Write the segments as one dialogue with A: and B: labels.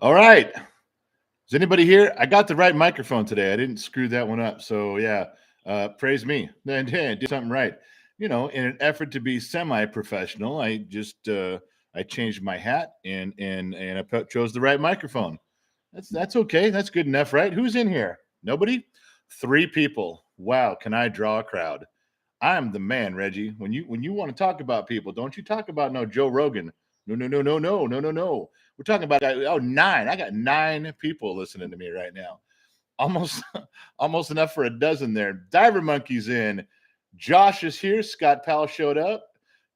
A: All right. Is anybody here? I got the right microphone today. I didn't screw that one up. So yeah, praise me. Then did something right. In an effort to be semi-professional, I changed my hat and chose the right microphone. That's okay. That's good enough, right? Who's in here? Nobody? Three people. Wow, can I draw a crowd? I'm the man, Reggie. When you want to talk about people, don't you talk about no Joe Rogan. No, no, no, no, no, no, no, no. We're talking about nine. I got nine people listening to me right now. Almost almost enough for a dozen there. Diver Monkey's in. Josh is here. Scott Powell showed up.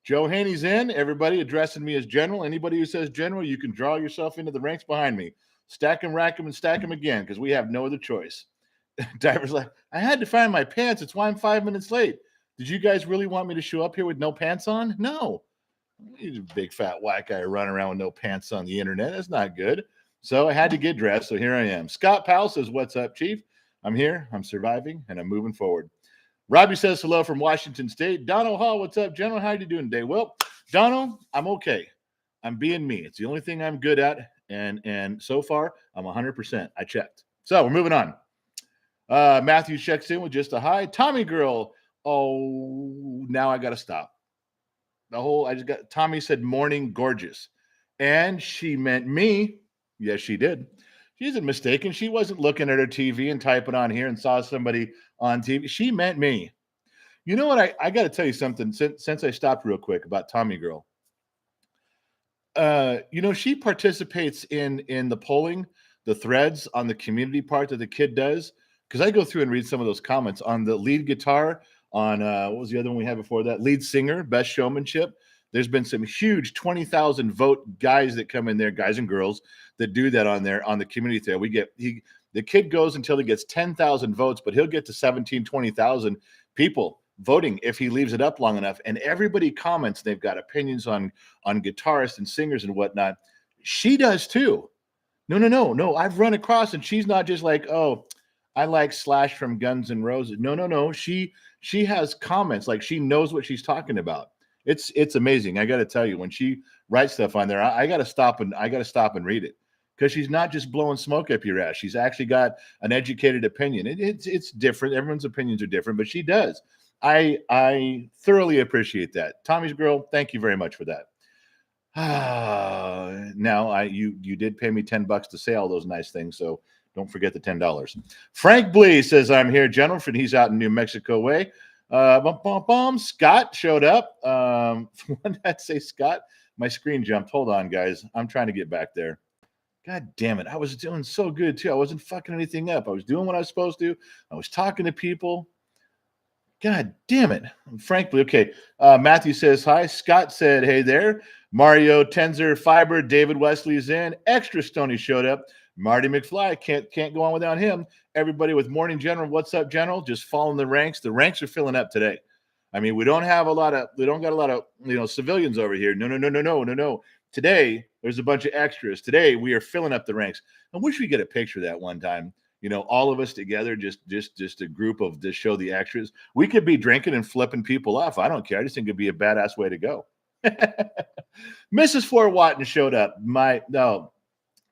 A: Joe Haney's in. Everybody addressing me as general. Anybody who says general, you can draw yourself into the ranks behind me. Stack them, rack them, and stack them again because we have no other choice. Diver's like, I had to find my pants. It's why I'm 5 minutes late. Did you guys really want me to show up here with no pants on? No. He's a big fat white guy running around with no pants on the internet. That's not good. So I had to get dressed. So here I am. Scott Powell says, what's up, Chief? I'm here. I'm surviving and I'm moving forward. Robbie says hello from Washington State. Donald Hall, what's up, General? How are you doing today? Well, Donald, I'm okay. I'm being me. It's the only thing I'm good at. And so far, I'm 100%. I checked. So we're moving on. Matthew checks in with just a hi. Tommy girl. Oh, now I got to stop. Tommy said morning gorgeous. And she meant me. Yes, she did. She isn't mistaken. She wasn't looking at her TV and typing on here and saw somebody on TV. She meant me. You know what? I got to tell you something since I stopped real quick about Tommy girl. She participates in the polling, the threads on the community part that the kid does. Because I go through and read some of those comments on the lead guitar, on what was the other one we had before that? Lead singer, best showmanship. There's been some huge 20,000 vote guys that come in there, guys and girls that do that on there on the community thread. The kid goes until he gets 10,000 votes, but he'll get to 20,000 people voting if he leaves it up long enough. And everybody comments. They've got opinions on guitarists and singers and whatnot. She does too. No. I've run across, and she's not just like, oh, I like Slash from Guns N' Roses. No. She has comments, like she knows what she's talking about. It's amazing. I got to tell you, when she writes stuff on there, I got to stop and read it, because she's not just blowing smoke up your ass. She's actually got an educated opinion. It's different. Everyone's opinions are different, but she does. I thoroughly appreciate that. Tommy's girl, thank you very much for that. Now you did pay me $10 to say all those nice things, so don't forget the $10. Frank Blee says, I'm here, General, and he's out in New Mexico way. Scott showed up. When did I say Scott? My screen jumped. Hold on, guys. I'm trying to get back there. God damn it. I was doing so good, too. I wasn't fucking anything up. I was doing what I was supposed to. I was talking to people. God damn it. Frankly, okay. Matthew says hi. Scott said, hey there. Mario, Tenzer, Fiber, David Wesley's in. Extra Stony showed up. Marty McFly, can't go on without him. Everybody with Morning General, what's up, General? Just following the ranks. The ranks are filling up today. I mean, we don't got a lot of civilians over here. No. Today, there's a bunch of extras. Today, we are filling up the ranks. I wish we get a picture of that one time. All of us together, just a group of just show the extras. We could be drinking and flipping people off. I don't care. I just think it'd be a badass way to go. Mrs. Fort Watton showed up.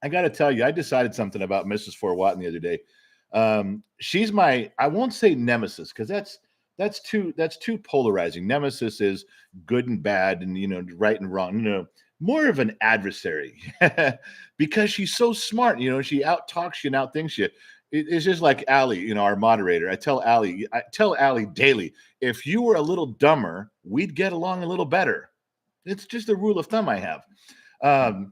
A: I got to tell you, I decided something about Mrs. Fort Watton the other day. She's my, I won't say nemesis, because that's too polarizing. Nemesis is good and bad, and right and wrong. More of an adversary, because she's so smart. She out talks you and out thinks you. It's just like Allie, our moderator. I tell Allie daily, if you were a little dumber, we'd get along a little better. It's just a rule of thumb I have. So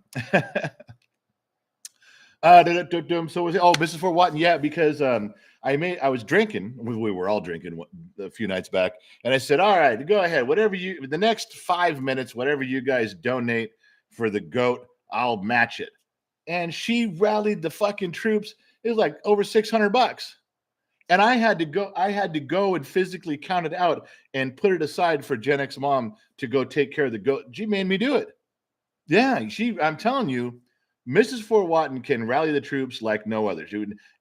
A: Mrs. Fort Watton, yeah, because I was drinking. We were all drinking a few nights back, and I said, all right, go ahead, the next 5 minutes, whatever you guys donate for the goat, I'll match it. And she rallied the fucking troops. It was like over $600, and I had to go and physically count it out and put it aside for Gen X Mom to go take care of the goat. She made me do it. Yeah, I'm telling you. Mrs. Fort Watton can rally the troops like no other.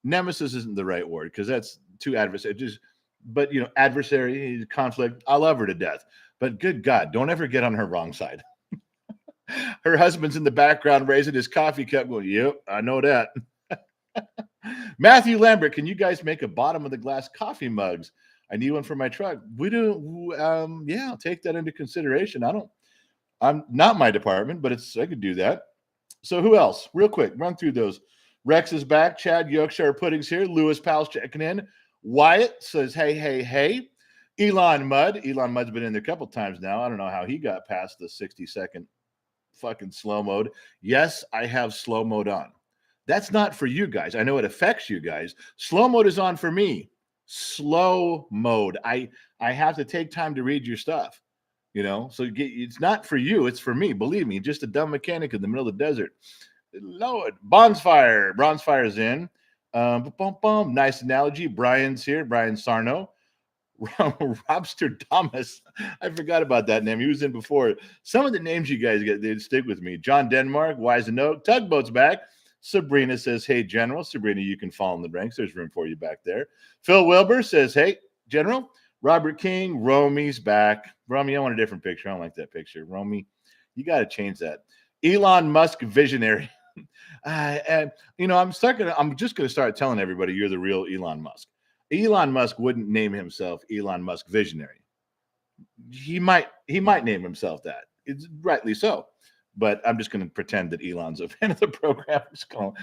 A: Nemesis isn't the right word, because that's too adversary. But adversary, conflict. I love her to death, but good God, don't ever get on her wrong side. Her husband's in the background raising his coffee cup going, yep, I know that. Matthew Lambert, can you guys make a bottom of the glass coffee mugs? I need one for my truck. We do. Yeah, I'll take that into consideration. I'm not my department, but I could do that. So who else? Real quick, run through those. Rex is back. Chad Yorkshire Pudding's here. Lewis Powell's checking in. Wyatt says, hey, hey, hey. Elon Mudd's been in there a couple times now. I don't know how he got past the 60-second fucking slow mode. Yes, I have slow mode on. That's not for you guys. I know it affects you guys. Slow mode is on for me. Slow mode. I have to take time to read your stuff. So it's not for you. It's for me. Believe me, just a dumb mechanic in the middle of the desert. Lord, Bronzefire's in. Nice analogy. Brian's here. Brian Sarno. Robster Thomas. I forgot about that name. He was in before. Some of the names you guys get, they stick with me. John Denmark, Wise and Oak. Tugboat's back. Sabrina says, hey, General. Sabrina, you can fall in the ranks. There's room for you back there. Phil Wilbur says, hey, General. Robert King, Romy's back. Romy, I want a different picture. I don't like that picture. Romy, you got to change that. Elon Musk visionary. I'm just going to start telling everybody you're the real Elon Musk. Elon Musk wouldn't name himself Elon Musk visionary. He might name himself that. It's rightly so. But I'm just going to pretend that Elon's a fan of the program. I'm just going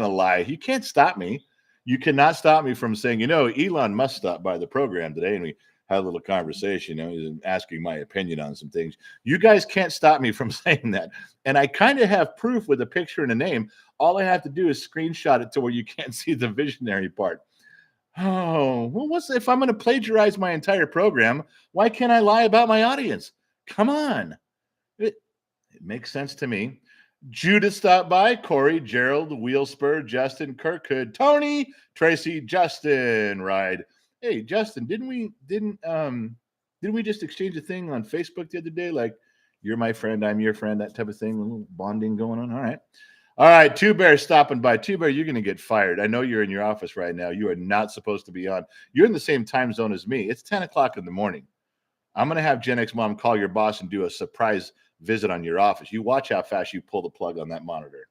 A: to lie. You can't stop me. You cannot stop me from saying, Elon Musk stopped by the program today and we had a little conversation. He's asking my opinion on some things. You guys can't stop me from saying that. And I kind of have proof with a picture and a name. All I have to do is screenshot it to where you can't see the visionary part. Oh, well, if I'm going to plagiarize my entire program, why can't I lie about my audience? Come on. It makes sense to me. Judith stopped by. Corey, Gerald, Wheelspur, Justin, Kirkhood, Tony, Tracy, Justin, Ride. Hey, Justin, didn't we just exchange a thing on Facebook the other day? Like, you're my friend, I'm your friend, that type of thing, a little bonding going on. All right, Two Bear stopping by. Two Bear, you're going to get fired. I know you're in your office right now. You are not supposed to be on. You're in the same time zone as me. It's 10 o'clock in the morning. I'm going to have Gen X Mom call your boss and do a surprise visit on your office. You watch how fast you pull the plug on that monitor.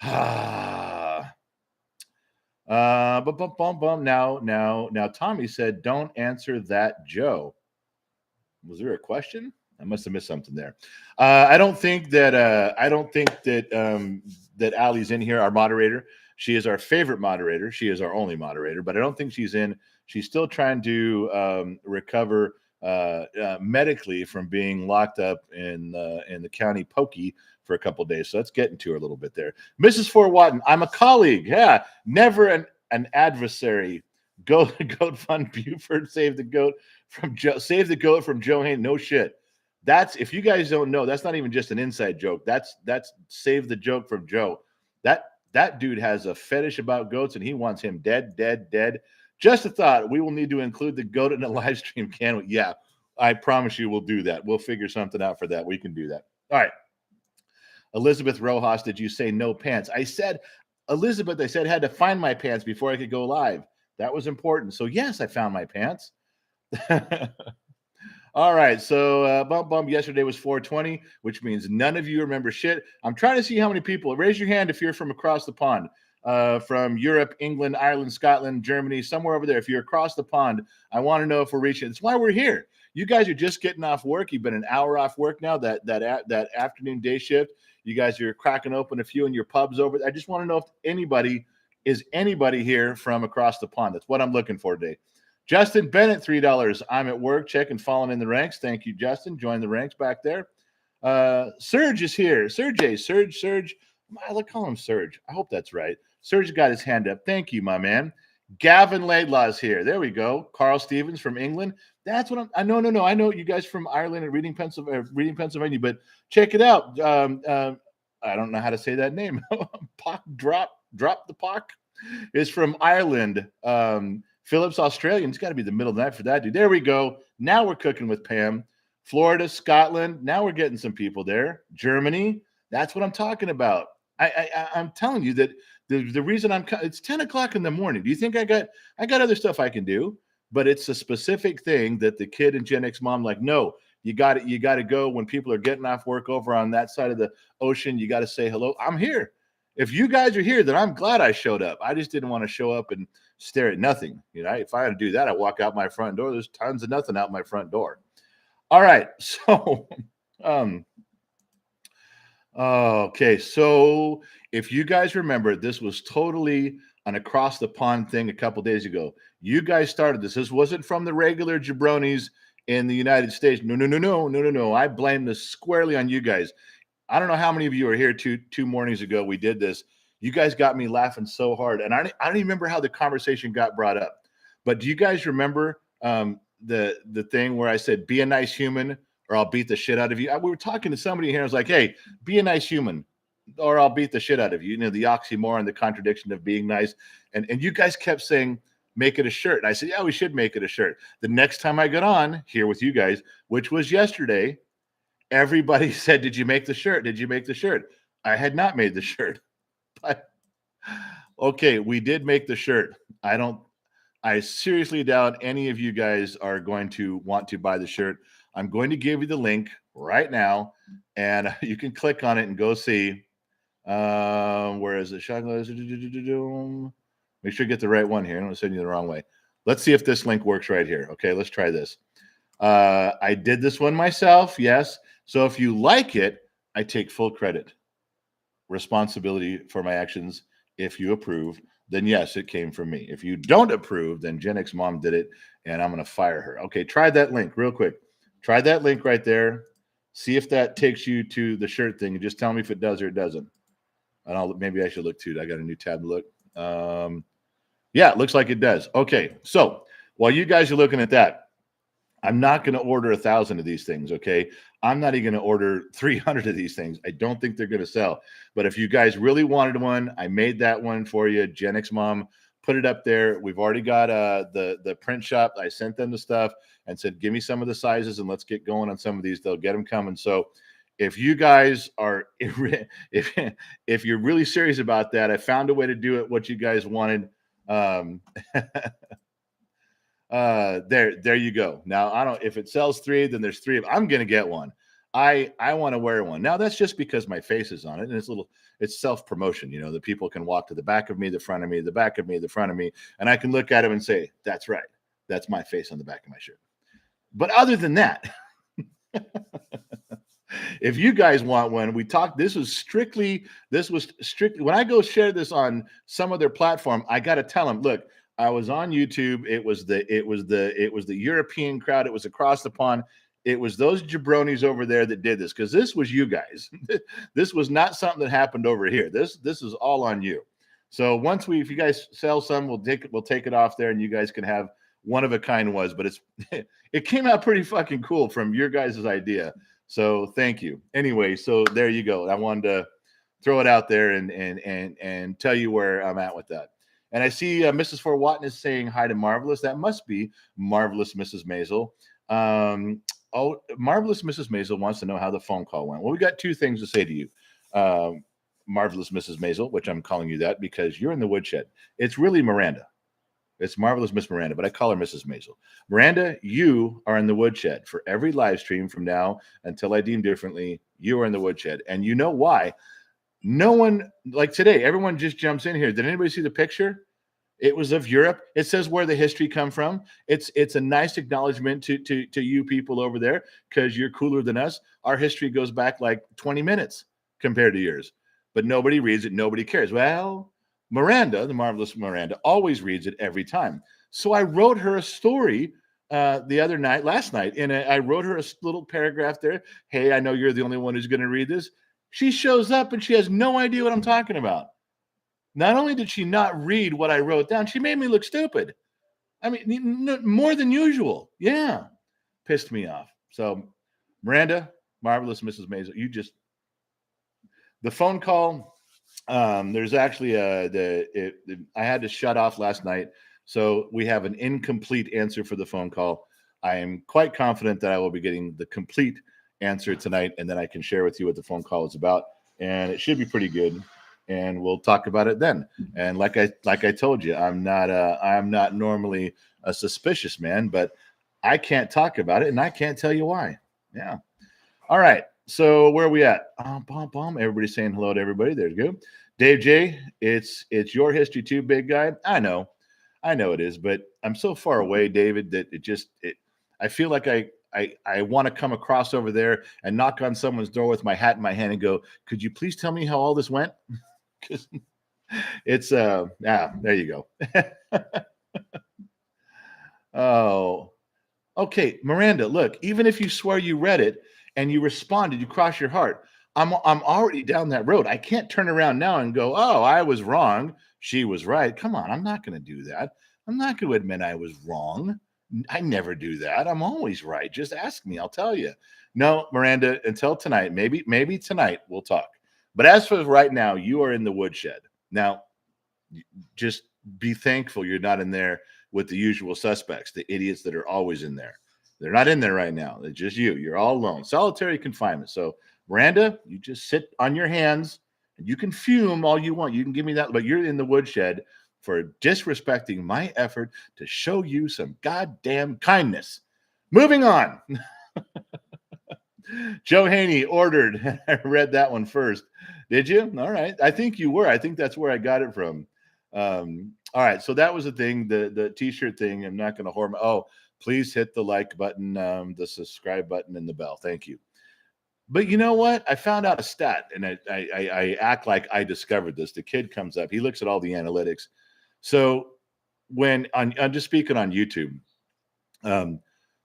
A: Now Tommy said, don't answer that, Joe. Was there a question? I must have missed something there. I don't think that Allie's in here, our moderator. She is our favorite moderator. She is our only moderator, but I don't think she's in. She's still trying to recover medically from being locked up in the county pokey for a couple of days. So let's get into her a little bit there. Mrs. Fort Watton, I'm a colleague. Yeah, never an adversary. Goat Fund Buford, save the goat from Joe Hain. No shit. That's, if you guys don't know, that's not even just an inside joke. That's save the joke from Joe. That dude has a fetish about goats and he wants him dead. Just a thought. We will need to include the goat in a live stream, can we? Yeah, I promise you we'll do that. We'll figure something out for that. We can do that. All right. Elizabeth Rojas, did you say no pants? I said, Elizabeth, I said had to find my pants before I could go live. That was important. So yes, I found my pants. All right. So bump. Yesterday was 420, which means none of you remember shit. I'm trying to see how many people. Raise your hand if you're from across the pond. From Europe, England, Ireland, Scotland, Germany, somewhere over there. If you're across the pond, I want to know if we're reaching. That's why we're here. You guys are just getting off work. You've been an hour off work now. That afternoon day shift. You guys are cracking open a few in your pubs over. I just want to know if anybody here from across the pond. That's what I'm looking for today. Justin Bennett, $3. I'm at work. Checking, falling in the ranks. Thank you, Justin. Join the ranks back there. Serge is here. Serge. I call him Serge. I hope that's right. Serge got his hand up. Thank you, my man. Gavin Laidlaw's here. There we go. Carl Stevens from England. That's what I know. I know you guys from Ireland and Reading, Pennsylvania, but check it out. I don't know how to say that name. Drop the Pock is from Ireland. Phillips, Australian. It's got to be the middle of the night for that dude. There we go. Now we're cooking with Pam. Florida, Scotland. Now we're getting some people there. Germany. That's what I'm talking about. I'm telling you that the reason it's 10 o'clock in the morning. Do you think I got other stuff I can do? But it's a specific thing that the kid and Gen X mom like, no, You got to go when people are getting off work over on that side of the ocean. You got to say hello. I'm here. If you guys are here, then I'm glad I showed up. I just didn't want to show up and stare at nothing. You know, if I had to do that, I walk out my front door. There's tons of nothing out my front door. All right. So, okay. So if you guys remember, this was totally an across the pond thing a couple days ago. You guys started this. This wasn't from the regular jabronis in the United States. No. I blame this squarely on you guys. I don't know how many of you were here two mornings ago. We did this. You guys got me laughing so hard. And I don't even remember how the conversation got brought up. But do you guys remember the thing where I said, be a nice human or I'll beat the shit out of you? We were talking to somebody here. I was like, hey, be a nice human or I'll beat the shit out of you. You know, the oxymoron, the contradiction of being nice. And you guys kept saying, make it a shirt. And I said, yeah, we should make it a shirt. The next time I got on here with you guys, which was yesterday, everybody said, did you make the shirt? Did you make the shirt? I had not made the shirt. But okay, we did make the shirt. I seriously doubt any of you guys are going to want to buy the shirt. I'm going to give you the link right now, and you can click on it and go see. Where is it? Make sure you get the right one here. I don't want to send you the wrong way. Let's see if this link works right here. Okay, let's try this. I did this one myself, yes. So if you like it, I take full credit, responsibility for my actions. If you approve, then yes, it came from me. If you don't approve, then Gen X Mom did it, and I'm going to fire her. Okay, try that link real quick. Try that link right there. See if that takes you to the shirt thing, and just tell me if it does or it doesn't. And maybe I should look too. I got a new tab to look. Yeah, it looks like it does. Okay, so while you guys are looking at that, I'm not going to order 1,000 of these things, okay? I'm not even going to order 300 of these things. I don't think they're going to sell. But if you guys really wanted one, I made that one for you. Gen X Mom put it up there. We've already got the print shop. I sent them the stuff and said, give me some of the sizes and let's get going on some of these. They'll get them coming. So if you guys are, if you're really serious about that, I found a way to do it what you guys wanted. There you go. Now if it sells 3, then there's 3 of them. I'm gonna get one. I want to wear one. Now that's just because my face is on it, and it's self-promotion. You know, the people can walk to the back of me, the front of me, the back of me, the front of me, and I can look at them and say, that's right. That's my face on the back of my shirt. But other than that, if you guys want one, this was strictly when I go share this on some other platform, I got to tell them, look, I was on YouTube. It was the European crowd. It was across the pond. It was those jabronis over there that did this, because this was you guys. This was not something that happened over here. This is all on you. So if you guys sell some, we'll take it off there, and you guys can have one of a kind was, but it came out pretty fucking cool from your guys' idea. So thank you. Anyway, so there you go. I wanted to throw it out there and tell you where I'm at with that. And I see Mrs. Fort Watton is saying hi to Marvelous. That must be Marvelous Mrs. Maisel. Marvelous Mrs. Maisel wants to know how the phone call went. Well, we got 2 things to say to you. Marvelous Mrs. Maisel, which I'm calling you that because you're in the woodshed. It's really Miranda. It's Marvelous Miss Miranda, but I call her Mrs. Maisel. Miranda, you are in the woodshed. For every live stream from now until I deem differently, you are in the woodshed. And you know why? No one, like today, everyone just jumps in here. Did anybody see the picture? It was of Europe. It says where the history come from. It's a nice acknowledgement to you people over there, because you're cooler than us. Our history goes back like 20 minutes compared to yours. But nobody reads it. Nobody cares. Well, Miranda, the Marvelous Miranda, always reads it every time. So I wrote her a story last night, and I wrote her a little paragraph there. Hey, I know you're the only one who's going to read this. She shows up and she has no idea what I'm talking about. Not only did she not read what I wrote down, she made me look stupid. I mean, more than usual. Yeah. Pissed me off. So, Miranda, Marvelous Mrs. Maisel, the phone call, there's actually I had to shut off last night. So we have an incomplete answer for the phone call. I am quite confident that I will be getting the complete answer tonight, and then I can share with you what the phone call is about, and it should be pretty good, and we'll talk about it then. And like I told you, I'm not normally a suspicious man, but I can't talk about it, and I can't tell you why. Yeah. All right. So where are we at? Everybody's saying hello to everybody. There you go. Dave J, it's your history too, big guy. I know it is, but I'm so far away, David, that I feel like I want to come across over there and knock on someone's door with my hat in my hand and go, could you please tell me how all this went? Because it's there you go. Oh, okay, Miranda, look, even if you swear you read it and you responded, you cross your heart. I'm already down that road. I can't turn around now and go, "Oh, I was wrong. She was right." Come on, I'm not going to do that. I'm not going to admit I was wrong. I never do that. I'm always right. Just ask me, I'll tell you. No, Miranda, until tonight, maybe tonight we'll talk. But as for right now, you are in the woodshed. Now, just be thankful you're not in there with the usual suspects, the idiots that are always in there. They're not in there right now. It's just you. You're all alone. Solitary confinement. So, Miranda, you just sit on your hands and you can fume all you want. You can give me that, but you're in the woodshed for disrespecting my effort to show you some goddamn kindness. Moving on. Joe Haney ordered. I read that one first. Did you? All right. I think you were. I think that's where I got it from. All right. So that was the thing, the t-shirt thing. I'm not going to whore. Oh, please hit the like button, the subscribe button, and the bell. Thank you. But you know what? I found out a stat, and I act like I discovered this. The kid comes up. He looks at all the analytics. So I'm just speaking on YouTube.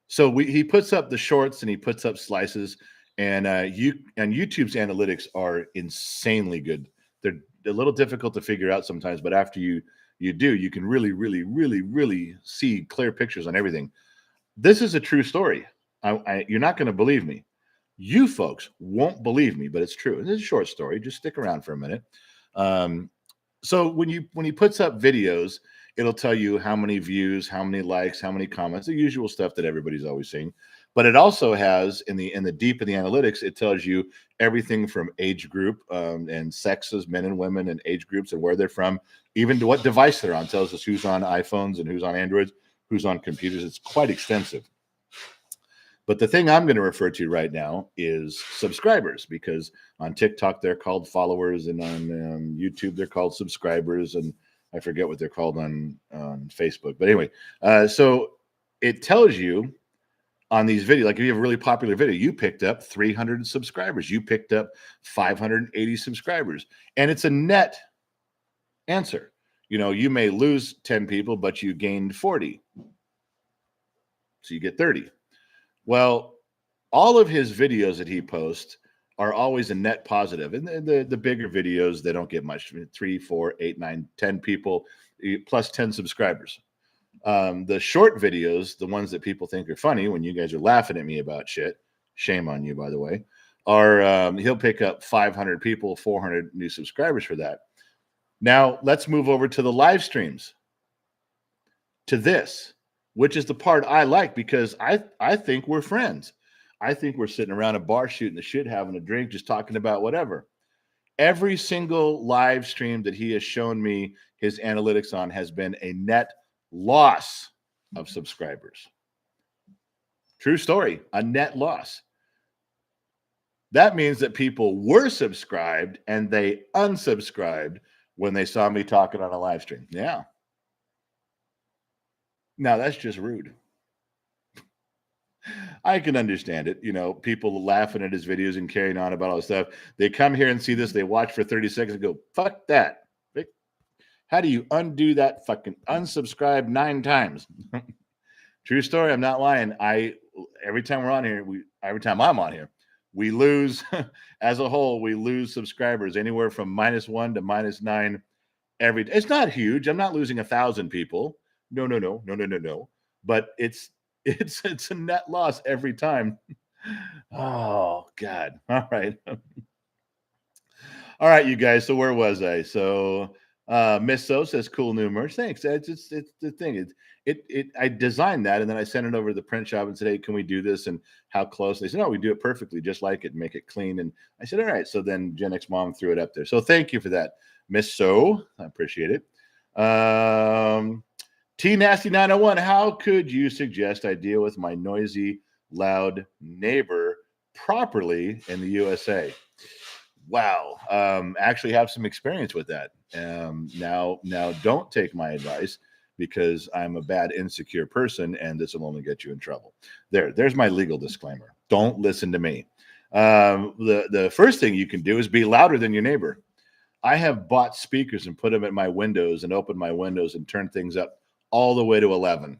A: So he puts up the shorts and he puts up slices, and YouTube's analytics are insanely good. They're a little difficult to figure out sometimes, but after you do, you can really, really, really, really see clear pictures on everything. This is a true story. You're not going to believe me. You folks won't believe me, but it's true. And it's a short story. Just stick around for a minute. So when he puts up videos, it'll tell you how many views, how many likes, how many comments, the usual stuff that everybody's always seeing. But it also has in the deep of the analytics, it tells you everything from age group and sexes, men and women, and age groups and where they're from, even to what device they're on. It tells us who's on iPhones and who's on Androids, who's on computers. It's quite extensive. But the thing I'm going to refer to right now is subscribers, because on TikTok they're called followers, and on YouTube they're called subscribers, and I forget what they're called on Facebook. But anyway, so it tells you on these videos, like if you have a really popular video, you picked up 300 subscribers, you picked up 580 subscribers, and it's a net answer. You know, you may lose 10 people, but you gained 40. So you get 30. Well, all of his videos that he posts are always a net positive. And the bigger videos, they don't get much. 3, 4, 8, 9, 10 people plus 10 subscribers. The short videos, the ones that people think are funny when you guys are laughing at me about shit, shame on you, by the way, are he'll pick up 500 people, 400 new subscribers for that. Now, let's move over to the live streams, to this, which is the part I like, because I think we're friends. I think we're sitting around a bar shooting the shit, having a drink, just talking about whatever. Every single live stream that he has shown me his analytics on has been a net loss of subscribers. True story, a net loss. That means that people were subscribed and they unsubscribed when they saw me talking on a live stream. Yeah. Now, that's just rude. I can understand it. You know, people laughing at his videos and carrying on about all this stuff. They come here and see this, they watch for 30 seconds and go, fuck that. How do you undo that? Fucking unsubscribe 9 times. True story. I'm not lying. Every time we're on here, every time I'm on here, we lose as a whole, we lose subscribers anywhere from -1 to -9 every day. It's not huge. I'm not losing 1,000 people. No. But it's a net loss every time. Oh God. All right. All right, you guys. So where was I? So Miss So says cool new merch. Thanks. It's the thing. I designed that and then I sent it over to the print shop and said, hey, can we do this? And how close? They said, no, we do it perfectly, just like it, make it clean. And I said, all right. So then Gen X Mom threw it up there. So thank you for that, Miss So. I appreciate it. T Nasty 901. How could you suggest I deal with my noisy loud neighbor properly in the USA. Wow. Actually have some experience with that. Now don't take my advice because I'm a bad, insecure person and this will only get you in trouble. There's my legal disclaimer. Don't listen to me. The first thing you can do is be louder than your neighbor. I have bought speakers and put them at my windows and opened my windows and turned things up all the way to 11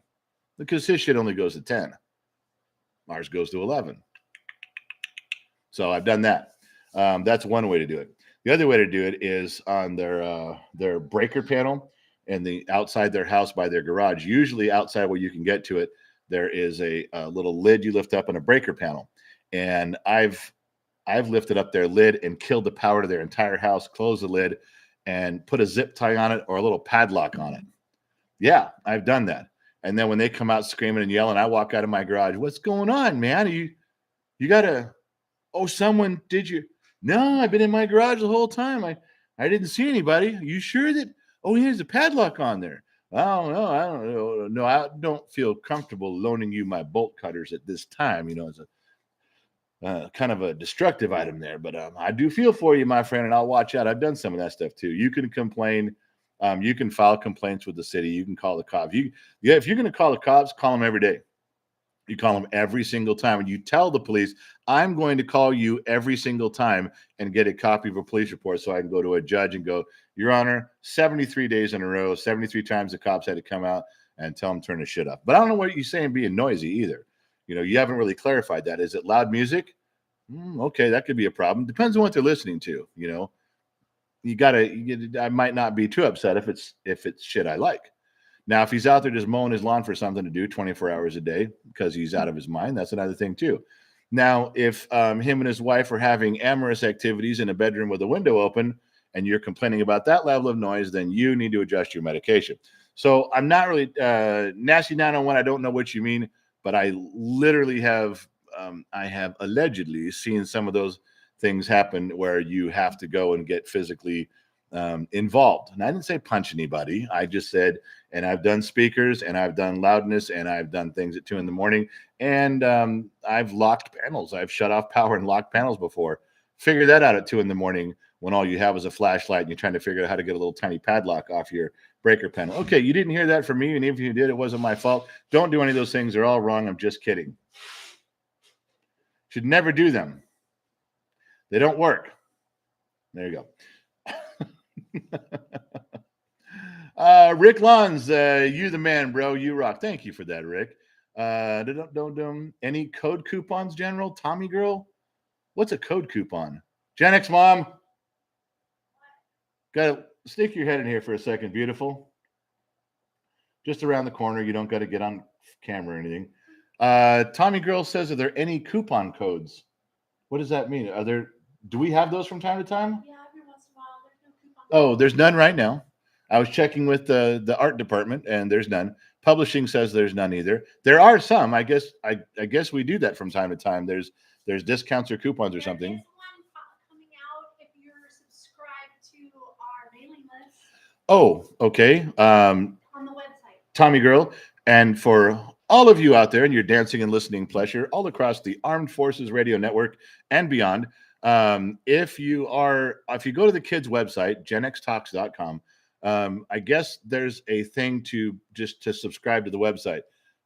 A: because his shit only goes to 10. Ours goes to 11. So I've done that. That's one way to do it. The other way to do it is on their breaker panel and the outside their house by their garage. Usually outside where you can get to it, there is a little lid you lift up on a breaker panel. And I've lifted up their lid and killed the power to their entire house, closed the lid, and put a zip tie on it or a little padlock on it. Yeah, I've done that. And then when they come out screaming and yelling, I walk out of my garage. What's going on, man? You gotta. Oh, someone did you? No, I've been in my garage the whole time. I didn't see anybody. Are you sure that? Oh, here's a padlock on there. I don't know. I don't know. No, I don't feel comfortable loaning you my bolt cutters at this time. You know, it's a kind of a destructive item there, but I do feel for you, my friend, and I'll watch out. I've done some of that stuff too. You can complain. You can file complaints with the city. You can call the cops. If you're going to call the cops, call them every day. You call them every single time, and you tell the police, I'm going to call you every single time and get a copy of a police report so I can go to a judge and go, Your Honor, 73 days in a row, 73 times the cops had to come out and tell them turn the shit up. But I don't know what you're saying being noisy either. You know, you haven't really clarified that. Is it loud music? Okay, that could be a problem. Depends on what they're listening to. You know, I might not be too upset if it's shit I like. Now, if he's out there just mowing his lawn for something to do 24 hours a day because he's out of his mind, that's another thing too. Now, if him and his wife are having amorous activities in a bedroom with a window open and you're complaining about that level of noise, then you need to adjust your medication. So I'm not really nasty 901. I don't know what you mean, but I literally have allegedly seen some of those things happen where you have to go and get physically involved. And I didn't say punch anybody. I just said, and I've done speakers and I've done loudness and I've done things at 2 a.m. And I've locked panels. I've shut off power and locked panels before. Figure that out at 2 a.m. when all you have is a flashlight and you're trying to figure out how to get a little tiny padlock off your breaker panel. Okay, you didn't hear that from me. And even if you did, it wasn't my fault. Don't do any of those things. They're all wrong. I'm just kidding. Should never do them. They don't work. There you go. Rick Lons, you the man, bro. You rock. Thank you for that, Rick. Any code coupons, General? Tommy Girl? What's a code coupon? Gen X Mom? Got to stick your head in here for a second, beautiful. Just around the corner. You don't got to get on camera or anything. Tommy Girl says, are there any coupon codes? What does that mean? Do we have those from time to time?
B: Yeah, every once in a while. There's no coupon.
A: Oh, there's none right now. I was checking with the art department, and there's none. Publishing says there's none either. There are some. I guess we do that from time to time. There's discounts or coupons or something.
B: There is one coming out if you're subscribed to our mailing list.
A: Oh, okay.
B: On the website.
A: Tommy Girl, and for all of you out there in your dancing and listening pleasure, all across the Armed Forces Radio Network and beyond, if you go to the kids' website, genxtalks.com, I guess there's a thing to subscribe to the website.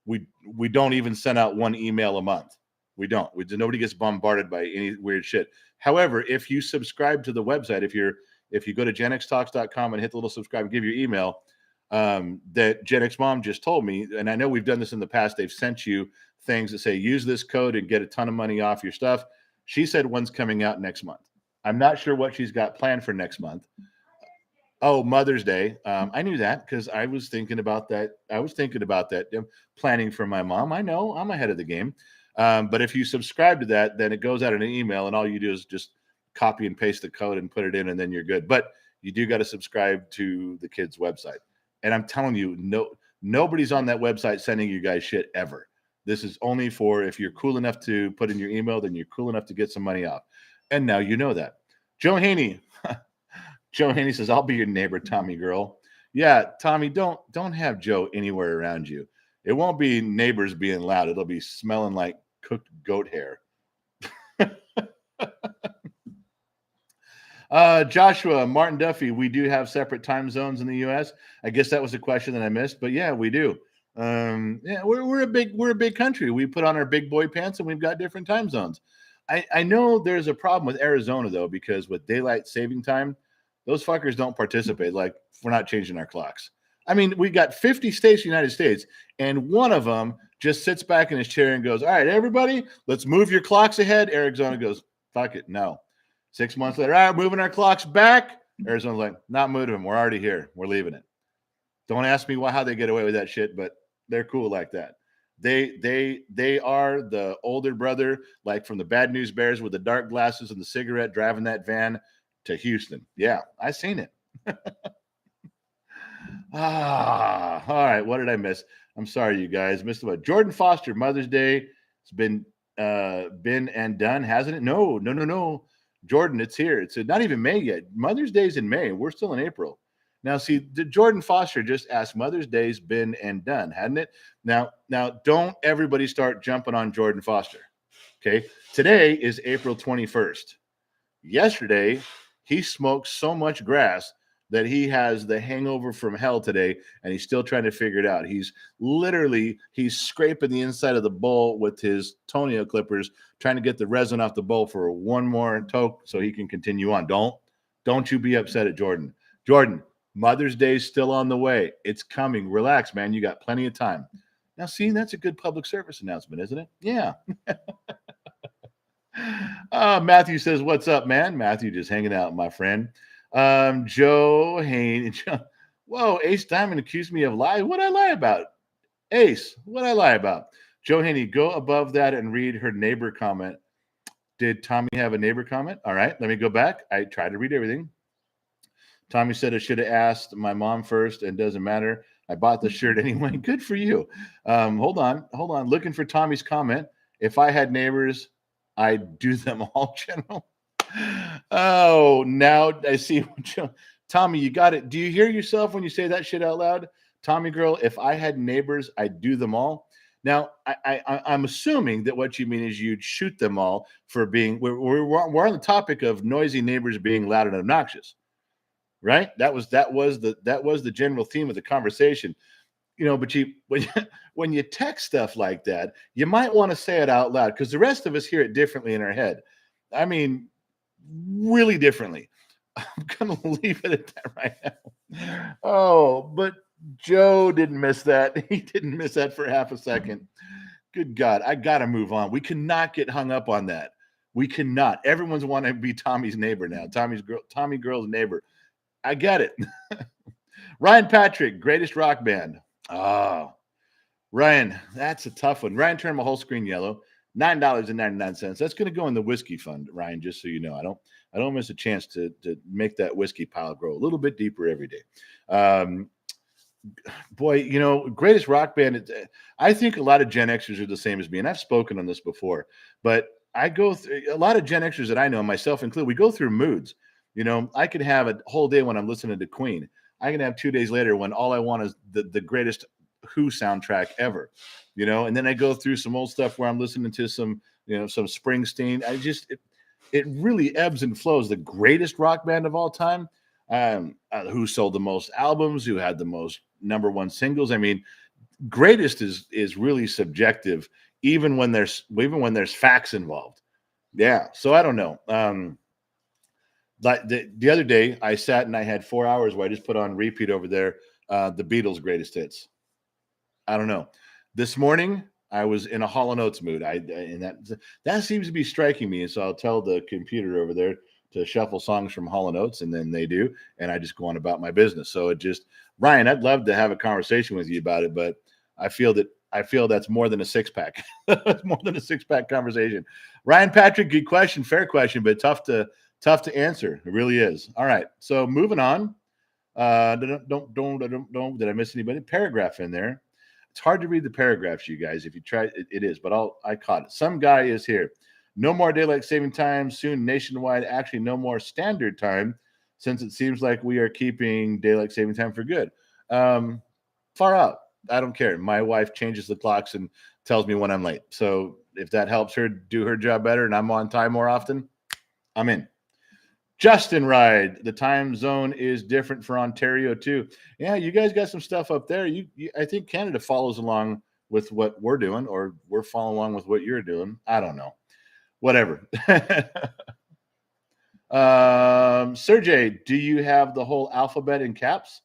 A: We don't even send out one email a month. We don't. Nobody gets bombarded by any weird shit. However, if you subscribe to the website, if you go to genxtalks.com and hit the little subscribe and give your email, that Gen X Mom just told me, and I know we've done this in the past, they've sent you things that say use this code and get a ton of money off your stuff. She said one's coming out next month. I'm not sure what she's got planned for next month. Oh, Mother's Day. I knew that because I was thinking about that. Planning for my mom. I know I'm ahead of the game. But if you subscribe to that, then it goes out in an email and all you do is just copy and paste the code and put it in and then you're good. But you do got to subscribe to the kids' website. And I'm telling you, nobody's on that website sending you guys shit ever. This is only for if you're cool enough to put in your email, then you're cool enough to get some money off. And now you know that. Joe Haney. Joe Haney says, I'll be your neighbor, Tommy Girl. Yeah, Tommy, don't have Joe anywhere around you. It won't be neighbors being loud. It'll be smelling like cooked goat hair. Joshua, Martin Duffy, we do have separate time zones in the U.S. I guess that was a question that I missed, but yeah, we do. Yeah, we're a big country. We put on our big boy pants and we've got different time zones. I know there's a problem with Arizona though, because with daylight saving time, those fuckers don't participate. Like, we're not changing our clocks. I mean, we got 50 states in the United States, and one of them just sits back in his chair and goes, all right, everybody, let's move your clocks ahead. Arizona goes, fuck it, no. 6 months later, all right, moving our clocks back. Arizona's like, not moving them. We're already here. We're leaving it. Don't ask me how they get away with that shit, but they're cool like that. They are the older brother, like from the Bad News Bears with the dark glasses and the cigarette, driving that van to Houston. Yeah, I seen it. All right. What did I miss? I'm sorry, you guys. Missed about Jordan Foster. Mother's Day. It's been and done, hasn't it? No. Jordan, it's here. It's not even May yet. Mother's Day's in May. We're still in April. Now, see, Jordan Foster just asked, Mother's Day's been and done, hadn't it? Now, don't everybody start jumping on Jordan Foster. Okay. Today is April 21st. Yesterday, he smoked so much grass that he has the hangover from hell today, and he's still trying to figure it out. He's scraping the inside of the bowl with his toenail clippers, trying to get the resin off the bowl for one more toke so he can continue on. Don't you be upset at Jordan. Jordan, Mother's Day is still on the way. It's coming. Relax, man. You got plenty of time. Now, see, that's a good public service announcement, isn't it? Yeah. Matthew says, what's up, man? Matthew just hanging out, my friend. Joe Hayne. Whoa, Ace Diamond accused me of lying. What'd I lie about? Ace, what'd I lie about? Joe Haney, go above that and read her neighbor comment. Did Tommy have a neighbor comment? All right, let me go back. I tried to read everything. Tommy said I should have asked my mom first, and doesn't matter. I bought the shirt anyway. Good for you. Hold on. Looking for Tommy's comment. If I had neighbors, I'd do them all, General. Oh, now I see. Tommy, you got it. Do you hear yourself when you say that shit out loud? Tommy girl, if I had neighbors, I'd do them all. Now, I'm assuming that what you mean is you'd shoot them all for being. We're on the topic of noisy neighbors being loud and obnoxious, right? That was the general theme of the conversation. You know, but when you text stuff like that, you might want to say it out loud, because the rest of us hear it differently in our head. I mean, really differently. I'm gonna leave it at that right now. Oh, but Joe didn't miss that. He didn't miss that for half a second. Good God, I gotta move on. We cannot get hung up on that. We cannot. Everyone's want to be Tommy's neighbor now. Tommy girl's neighbor. I get it. Ryan Patrick, greatest rock band. Oh, Ryan, that's a tough one. Ryan turned my whole screen yellow. $9.99. That's going to go in the whiskey fund, Ryan. Just so you know, I don't miss a chance to make that whiskey pile grow a little bit deeper every day. Boy, you know, greatest rock band. I think a lot of Gen Xers are the same as me, and I've spoken on this before. But I go through a lot of Gen Xers that I know, myself included. We go through moods. You know, I can have a whole day when I'm listening to Queen. I can have 2 days later when all I want is the greatest Who soundtrack ever, you know, and then I go through some old stuff where I'm listening to some Springsteen. It really ebbs and flows. The greatest rock band of all time, who sold the most albums, who had the most #1 singles. I mean, greatest is really subjective, even when there's facts involved. Yeah, so I don't know. Like the other day, I sat and I had 4 hours where I just put on repeat over there the Beatles' greatest hits. I don't know. This morning, I was in a Hall & Oates mood. And that seems to be striking me. And so I'll tell the computer over there to shuffle songs from Hall & Oates, and then they do. And I just go on about my business. So Ryan, I'd love to have a conversation with you about it, but I feel that's more than a six-pack. It's more than a six-pack conversation. Ryan Patrick, good question, fair question, but tough to answer. It really is. All right. So moving on. Did I miss anybody? Paragraph in there. It's hard to read the paragraphs, you guys. If you try, it is, but I caught it. Some guy is here. No more daylight saving time, soon nationwide. Actually, no more standard time, since it seems like we are keeping daylight saving time for good. Far out. I don't care. My wife changes the clocks and tells me when I'm late. So if that helps her do her job better and I'm on time more often, I'm in. Justin Ride, the time zone is different for Ontario too. Yeah, you guys got some stuff up there. I think Canada follows along with what we're doing, or we're following along with what you're doing. I don't know. Whatever. Sergey, do you have the whole alphabet in caps?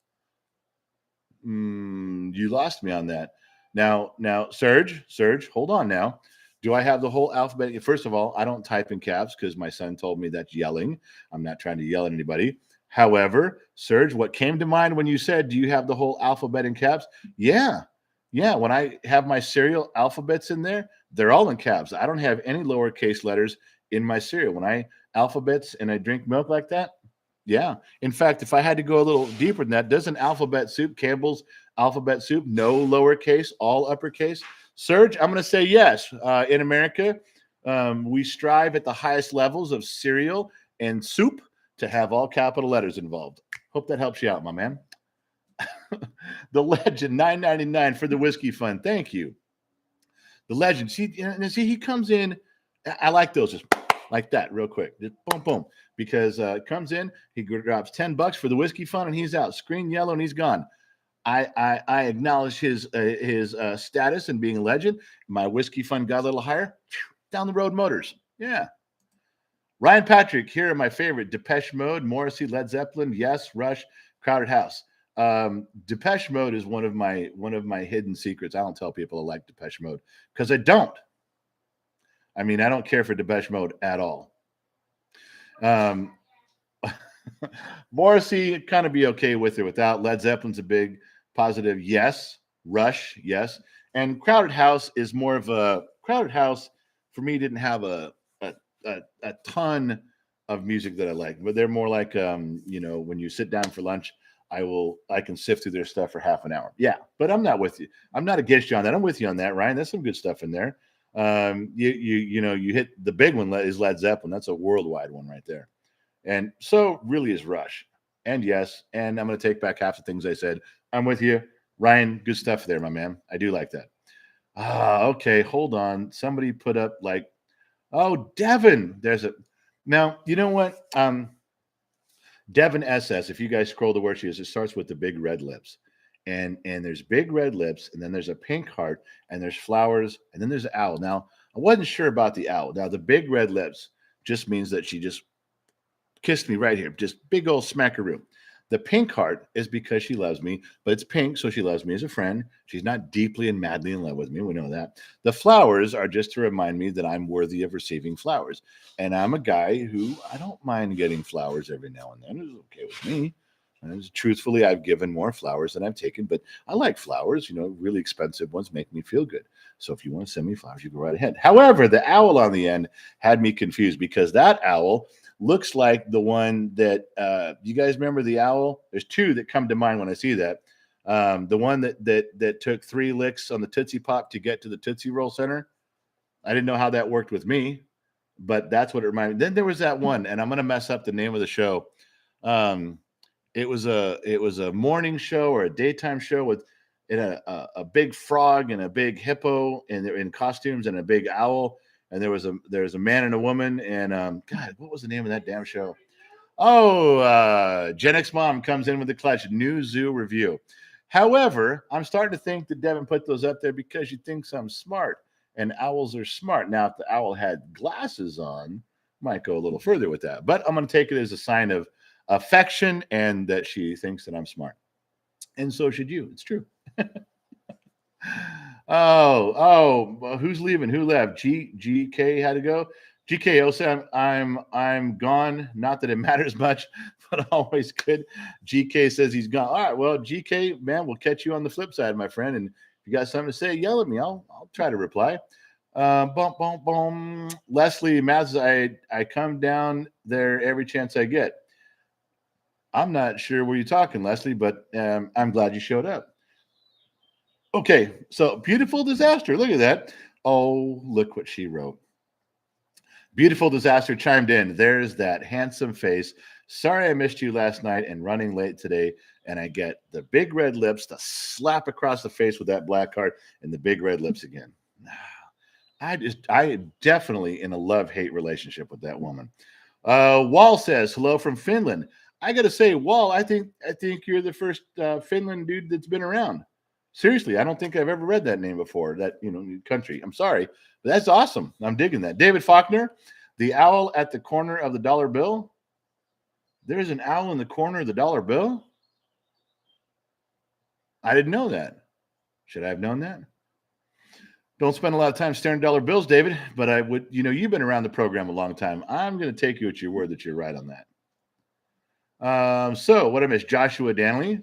A: You lost me on that. Now, Serge, hold on now. Do I have the whole alphabet? First of all, I don't type in caps because my son told me that's yelling. I'm not trying to yell at anybody. However, Serge, what came to mind when you said, do you have the whole alphabet in caps? Yeah. When I have my cereal alphabets in there, they're all in caps. I don't have any lowercase letters in my cereal. When I alphabets and I drink milk like that, yeah. In fact, if I had to go a little deeper than that, doesn't alphabet soup, Campbell's alphabet soup, no lowercase, all uppercase? Serge, I'm going to say yes. In America, we strive at the highest levels of cereal and soup to have all capital letters involved. Hope that helps you out, my man. The Legend, $9.99 for the whiskey fund. Thank you. The Legend. See, he comes in. I like those, just like that, real quick. Just boom, boom. Because comes in, he drops $10 for the whiskey fund, and he's out. Screen yellow, and he's gone. I acknowledge his status and being a legend. My whiskey fund got a little higher. Down the road motors. Yeah. Ryan Patrick, here are my favorite. Depeche Mode, Morrissey, Led Zeppelin, Yes, Rush, Crowded House. Depeche Mode is one of my hidden secrets. I don't tell people I like Depeche Mode because I don't. I mean, I don't care for Depeche Mode at all. Morrissey, kind of be okay with or without. Led Zeppelin's a big positive. Yes. Rush, yes. And Crowded House is more of a Crowded House for me didn't have a ton of music that I like, but they're more like when you sit down for lunch, I can sift through their stuff for half an hour. Yeah, but I'm not with you. I'm not against you on that. I'm with you on that, Ryan. There's some good stuff in there. You hit the big one is Led Zeppelin. That's a worldwide one right there. And so really is Rush. And yes, and I'm going to take back half the things I said. I'm with you. Ryan, good stuff there, my man. I do like that. Okay, hold on. Somebody put up Devin. Now, you know what? Devin SS, if you guys scroll to where she is, it starts with the big red lips. And there's big red lips, and then there's a pink heart, and there's flowers, and then there's an owl. Now, I wasn't sure about the owl. Now, the big red lips just means that she just kissed me right here. Just big old smackaroo. The pink heart is because she loves me, but it's pink, so she loves me as a friend. She's not deeply and madly in love with me. We know that. The flowers are just to remind me that I'm worthy of receiving flowers. And I'm a guy who I don't mind getting flowers every now and then. It's okay with me. And truthfully, I've given more flowers than I've taken, but I like flowers. Really expensive ones make me feel good. So if you want to send me flowers, you go right ahead. However, the owl on the end had me confused because that owl looks like the one that you guys remember the owl. There's two that come to mind when I see that. The one that took 3 licks on the Tootsie Pop to get to the Tootsie Roll Center. I didn't know how that worked with me, but that's what it reminded me. Then there was that one, and I'm going to mess up the name of the show. It was a morning show or a daytime show with a big frog and a big hippo, and they're in costumes, and a big owl. And there was a man and a woman, and God, what was the name of that damn show? Gen X Mom comes in with the clutch. New Zoo review. However, I'm starting to think that Devin put those up there because she thinks I'm smart, and owls are smart. Now, if the owl had glasses on, might go a little further with that. But I'm going to take it as a sign of affection and that she thinks that I'm smart. And so should you. It's true. Who's leaving? Who left? GK had to go. GK also, I'm gone. Not that it matters much, but always good. GK says he's gone. All right, well, GK, man, we'll catch you on the flip side, my friend. And if you got something to say, yell at me. I'll try to reply. Leslie Matz, I come down there every chance I get. I'm not sure where you're talking, Leslie, but I'm glad you showed up. Okay, so Beautiful Disaster. Look at that. Oh, look what she wrote. Beautiful Disaster chimed in. There's that handsome face. Sorry I missed you last night and running late today. And I get the big red lips, the slap across the face with that black heart, and the big red lips again. I definitely in a love-hate relationship with that woman. Wall says hello from Finland. I gotta say, Wall, I think you're the first Finland dude that's been around. Seriously, I don't think I've ever read that name before. That country. I'm sorry, but that's awesome. I'm digging that. David Faulkner, the owl at the corner of the dollar bill. There's an owl in the corner of the dollar bill. I didn't know that. Should I have known that? Don't spend a lot of time staring at dollar bills, David, but I would, you've been around the program a long time. I'm going to take you at your word that you're right on that. So what I missed, Joshua Danley.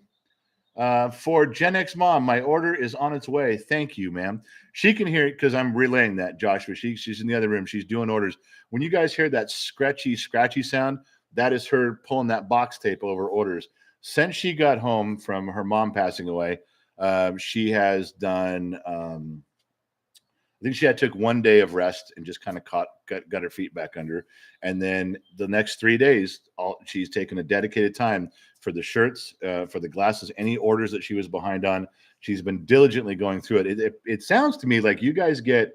A: For Gen X Mom, my order is on its way. Thank you, ma'am. She can hear it because I'm relaying that, Joshua. She's in the other room. She's doing orders. When you guys hear that scratchy sound, that is her pulling that box tape over orders. Since she got home from her mom passing away, she has done I think she took 1 day of rest and just kind of got her feet back under her. And then the next 3 days, she's taken a dedicated time for the shirts, for the glasses, any orders that she was behind on. She's been diligently going through it. It sounds to me like you guys get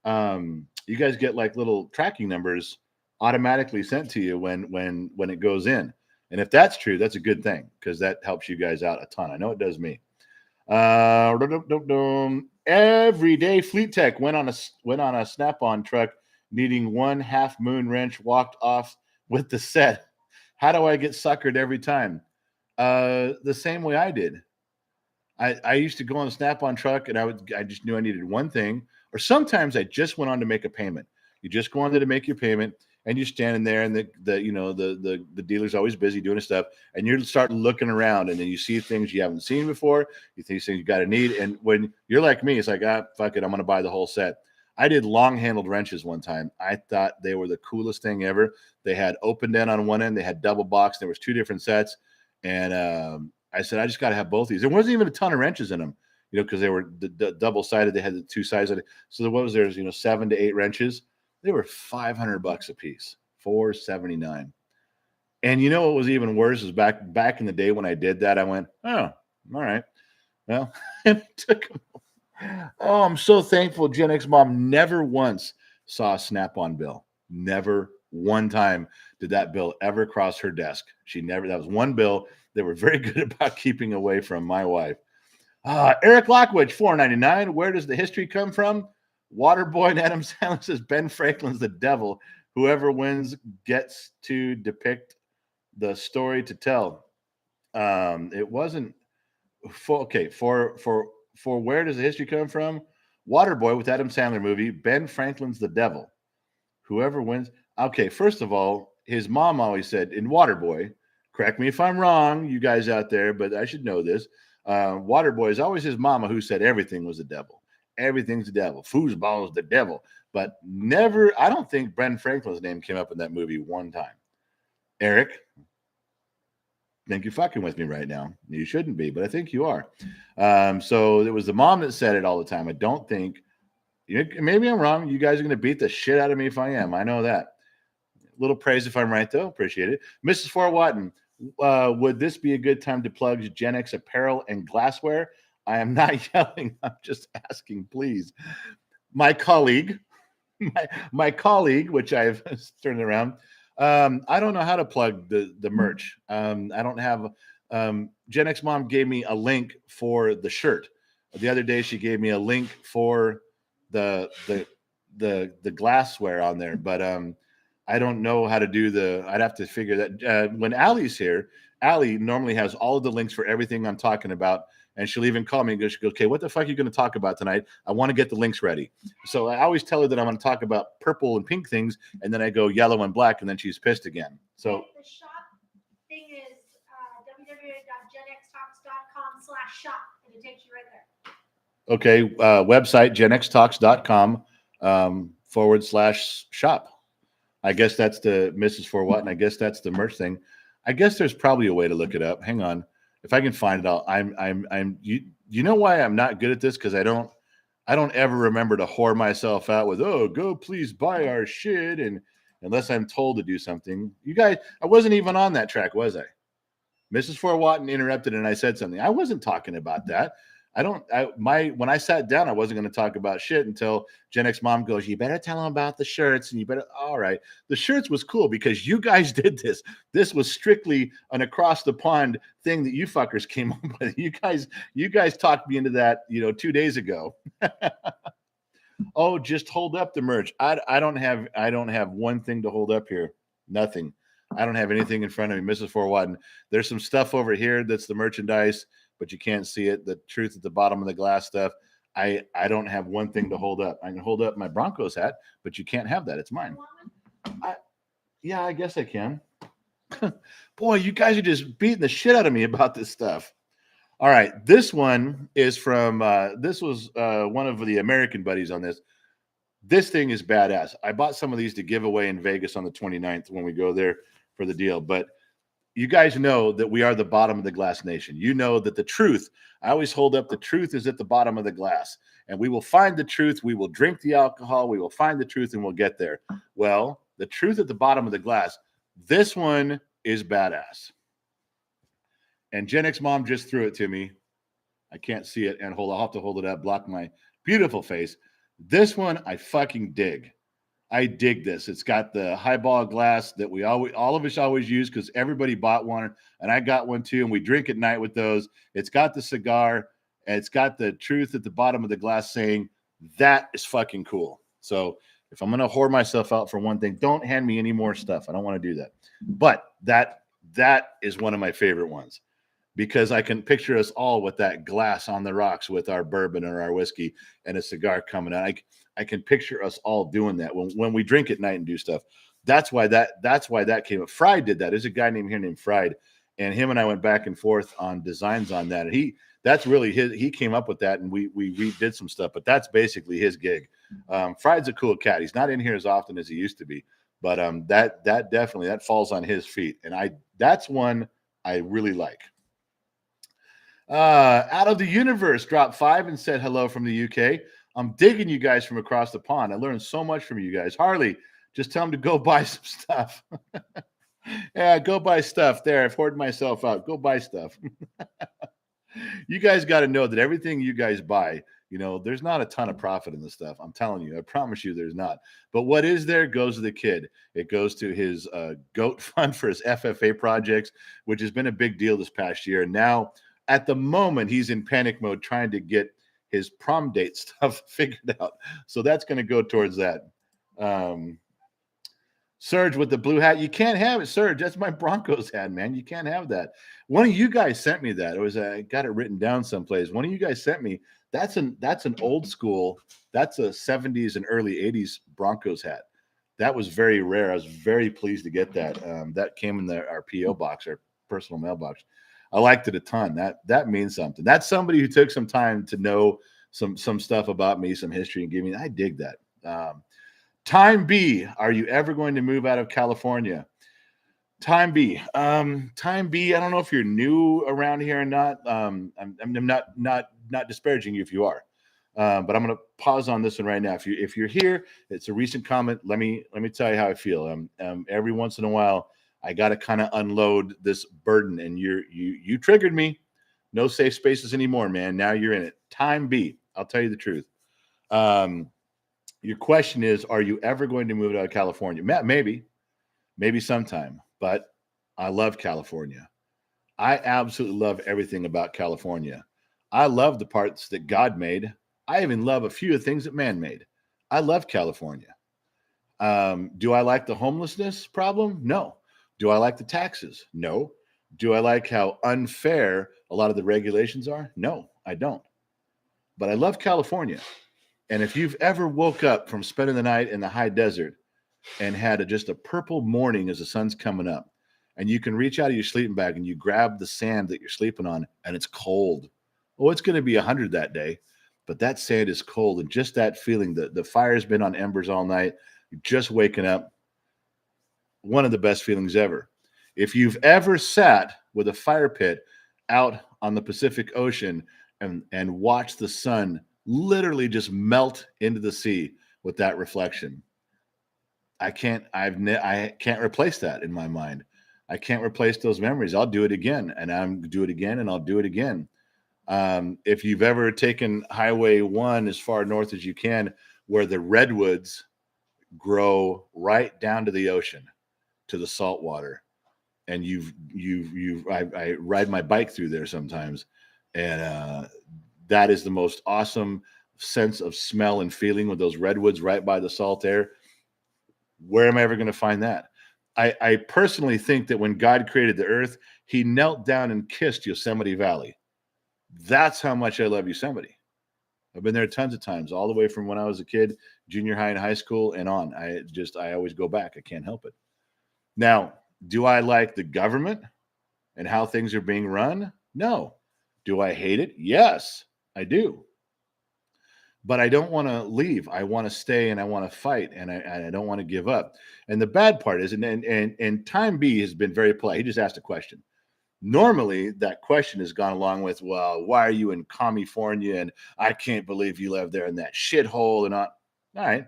A: like little tracking numbers automatically sent to you when it goes in. And if that's true, that's a good thing because that helps you guys out a ton. I know it does me. Every day Fleet Tech went on a Snap-on truck needing one half moon wrench, walked off with the set. How do I get suckered every time? The same way I did. I used to go on a Snap-on truck and I just knew I needed one thing, or sometimes I just went on to make a payment. You just go on there to make your payment and you're standing there and the dealer's always busy doing his stuff and you start looking around and then you see things you haven't seen before. You think things you got to need. And when you're like me, it's like, fuck it. I'm going to buy the whole set. I did long handled wrenches one time. I thought they were the coolest thing ever. They had open end on one end. They had double box. There was 2 different sets. And I said, I just got to have both these. There wasn't even a ton of wrenches in them, because they were the double sided. They had the 2 sides of it. So what was there? 7 to 8 wrenches. They were $500 a piece, $479. And you know what was even worse is back in the day when I did that, I went, oh, all right. Well, it took them. Oh, I'm so thankful Gen X Mom never once saw a Snap-on bill. Never one time did that bill ever cross her desk. That was one bill they were very good about keeping away from my wife. Eric Lockwood, $4.99. Where does the history come from? Waterboy and Adam Sandler says Ben Franklin's the devil. Whoever wins gets to depict the story to tell. It wasn't for where does the history come from? Waterboy with Adam Sandler movie. Ben Franklin's the devil. Whoever wins. Okay, first of all, his mom always said in Waterboy, correct me if I'm wrong, you guys out there, but I should know this. Waterboy is always his mama who said everything was the devil. Everything's the devil. Foosball is the devil. But never, I don't think Ben Franklin's name came up in that movie one time. Eric, I think you're fucking with me right now. You shouldn't be, but I think you are. So it was the mom that said it all the time. I don't think, maybe I'm wrong. You guys are going to beat the shit out of me if I am. I know that. A little praise if I'm right, though. Appreciate it. Mrs. Fort Watton, would this be a good time to plug Gen X apparel and glassware? I am not yelling. I'm just asking, please. My colleague, which I've turned around, I don't know how to plug the merch. I don't have. Gen X Mom gave me a link for the shirt. The other day, she gave me a link for the glassware on there, but I don't know how to do I'd have to figure that. When Allie's here, Allie normally has all of the links for everything I'm talking about. And she'll even call me and she goes, okay, what the fuck are you going to talk about tonight? I want to get the links ready. So I always tell her that I'm going to talk about purple and pink things. And then I go yellow and black. And then she's pissed again. So
B: the shop thing is www.genxtalks.com/shop. And it takes you right there.
A: Okay. Website, genxtalks.com /shop. I guess that's the Mrs. For What. And I guess that's the merch thing. I guess there's probably a way to look it up. Hang on. If I can find it all, you know why I'm not good at this? Because I don't ever remember to whore myself out with, oh, go please buy our shit. And unless I'm told to do something, you guys, I wasn't even on that track, was I? Mrs. Fort Watton interrupted and I said something. I wasn't talking about that. when I sat down, I wasn't going to talk about shit until Gen X mom goes, you better tell them about the shirts, and you better, all right. The shirts was cool because you guys did this. This was strictly an across the pond thing that you fuckers came up with. You guys talked me into that, 2 days ago. Oh, just hold up the merch. I don't have one thing to hold up here. Nothing. I don't have anything in front of me, Mrs. Forwadden. There's some stuff over here that's the merchandise, but you can't see it. The truth at the bottom of the glass stuff. I don't have one thing to hold up. I can hold up my Broncos hat, but you can't have that. It's mine. Yeah, I guess I can. Boy, you guys are just beating the shit out of me about this stuff. All right, this one is from this was one of the American buddies on this. This thing is badass. I bought some of these to give away in Vegas on the 29th when we go there for the deal. But you guys know that we are the bottom of the glass nation. You know that the truth, I always hold up, the truth is at the bottom of the glass. And we will find the truth. We will drink the alcohol. We will find the truth and we'll get there. Well, the truth at the bottom of the glass, this one is badass. And Gen X mom just threw it to me. I can't see it. And I'll have to hold it up, block my beautiful face. This one I fucking dig. I dig this. It's got the highball glass that all of us always use because everybody bought one, and I got one too, and we drink at night with those. It's got the cigar, and it's got the truth at the bottom of the glass saying, that is fucking cool. So if I'm going to whore myself out for one thing, don't hand me any more stuff. I don't want to do that. But that is one of my favorite ones because I can picture us all with that glass on the rocks with our bourbon or our whiskey and a cigar coming out. I can picture us all doing that when we drink at night and do stuff. That's why that came up. Fried did that. There's a guy named Fried, and him and I went back and forth on designs on that. And that's really he came up with that, and we redid some stuff. But that's basically his gig. Fried's a cool cat. He's not in here as often as he used to be, but that definitely falls on his feet, and that's one I really like. Out of the Universe dropped 5 and said hello from the UK. I'm digging you guys from across the pond. I learned so much from you guys. Harley, just tell them to go buy some stuff. Yeah, go buy stuff. There, I've hoarded myself out. Go buy stuff. You guys got to know that everything you guys buy, there's not a ton of profit in this stuff. I'm telling you. I promise you there's not. But what is there goes to the kid. It goes to his GOAT fund for his FFA projects, which has been a big deal this past year. And now, at the moment, he's in panic mode trying to get his prom date stuff figured out. So that's going to go towards that. Serge with the blue hat. You can't have it, Serge. That's my Broncos hat, man. You can't have that. One of you guys sent me that. I got it written down someplace. One of you guys sent me. That's an old school. That's a 70s and early 80s Broncos hat. That was very rare. I was very pleased to get that. That came in our PO box, our personal mailbox. I liked it a ton. That means something. That's somebody who took some time to know some stuff about me, some history, and give me. I dig that. Time B. Are you ever going to move out of California? Time B. Time B. I don't know if you're new around here or not. I'm not disparaging you if you are, but I'm going to pause on this one right now. If you're here, it's a recent comment. Let me tell you how I feel. Every once in a while, I got to kind of unload this burden, and you triggered me. No safe spaces anymore, man. Now you're in it. Time B. I'll tell you the truth. Your question is, are you ever going to move out of California? Maybe sometime, but I love California. I absolutely love everything about California. I love the parts that God made. I even love a few of the things that man made. I love California. Do I like the homelessness problem? No. Do I like the taxes? No. Do I like how unfair a lot of the regulations are? No, I don't. But I love California. And if you've ever woke up from spending the night in the high desert and had just a purple morning as the sun's coming up, and you can reach out of your sleeping bag and you grab the sand that you're sleeping on, and it's cold. Oh, it's going to be 100 that day, but that sand is cold. And just that feeling, the fire's been on embers all night, you're just waking up, one of the best feelings ever. If you've ever sat with a fire pit out on the Pacific Ocean and watched the sun literally just melt into the sea with that reflection, I can't replace that in my mind. I can't replace those memories. I'll do it again, and I'll do it again. If you've ever taken Highway 1 as far north as you can, where the redwoods grow right down to the ocean, to the salt water, and I ride my bike through there sometimes, and that is the most awesome sense of smell and feeling with those redwoods right by the salt air. Where am I ever going to find that? I personally think that when God created the earth, he knelt down and kissed Yosemite Valley. That's how much I love Yosemite. I've been there tons of times, all the way from when I was a kid, junior high and high school and on. I always go back. I can't help it. Now, do I like the government and how things are being run? No. Do I hate it? Yes, I do. But I don't want to leave. I want to stay and I want to fight and I don't want to give up. And the bad part is, and Time B has been very polite. He just asked a question. Normally, that question has gone along with, well, why are you in California? And I can't believe you live there in that shithole. And all right.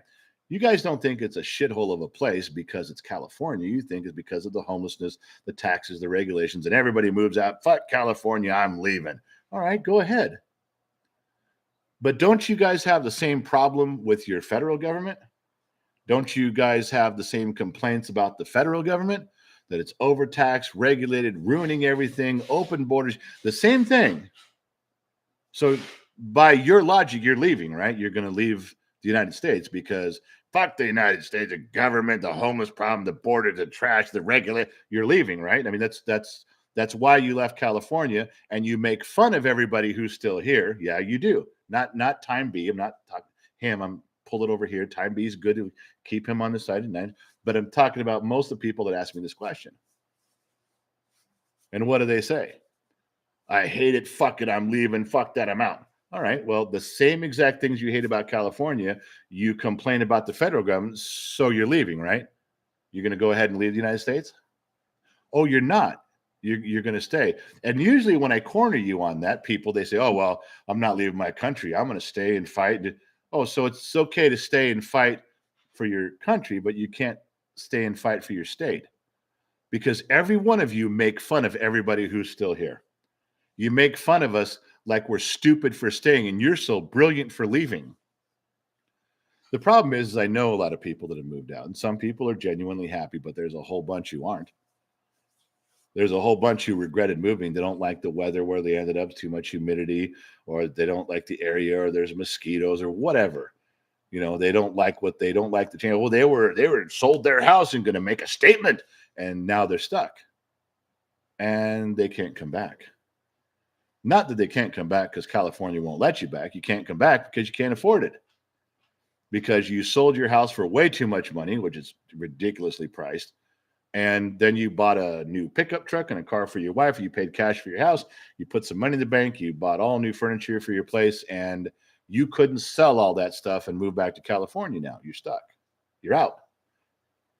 A: You guys don't think it's a shithole of a place because it's California. You think it's because of the homelessness, the taxes, the regulations, and everybody moves out. Fuck California, I'm leaving. All right, go ahead. But don't you guys have the same problem with your federal government? Don't you guys have the same complaints about the federal government? That it's overtaxed, regulated, ruining everything, open borders, the same thing. So by your logic, you're leaving, right? You're going to leave the United States because fuck the United States, the government, the homeless problem, the border, the trash, the regulate. You're leaving, right? I mean, that's why you left California, and you make fun of everybody who's still here. Yeah, you do. Not Time B. I'm not talking him. I'm pull it over here. Time B is good to keep him on the side of nine. But I'm talking about most of the people that ask me this question. And what do they say? I hate it. Fuck it. I'm leaving. Fuck that. I'm out. All right. Well, the same exact things you hate about California, you complain about the federal government. So you're leaving, right? You're going to go ahead and leave the United States? Oh, you're not. You're going to stay. And usually when I corner you on that, people, they say, oh, well, I'm not leaving my country. I'm going to stay and fight. Oh, so it's okay to stay and fight for your country, but you can't stay and fight for your state. Because every one of you make fun of everybody who's still here. You make fun of us like we're stupid for staying, and you're so brilliant for leaving. The problem is I know a lot of people that have moved out, and some people are genuinely happy, but there's a whole bunch who aren't. There's a whole bunch who regretted moving. They don't like the weather where they ended up, too much humidity, or they don't like the area, or there's mosquitoes, or whatever. You know, they don't like the change. Well, they were sold their house and going to make a statement, and now they're stuck, and they can't come back. Not that they can't come back because California won't let you back. You can't come back because you can't afford it. Because you sold your house for way too much money, which is ridiculously priced. And then you bought a new pickup truck and a car for your wife. You paid cash for your house. You put some money in the bank. You bought all new furniture for your place. And you couldn't sell all that stuff and move back to California now. You're stuck. You're out.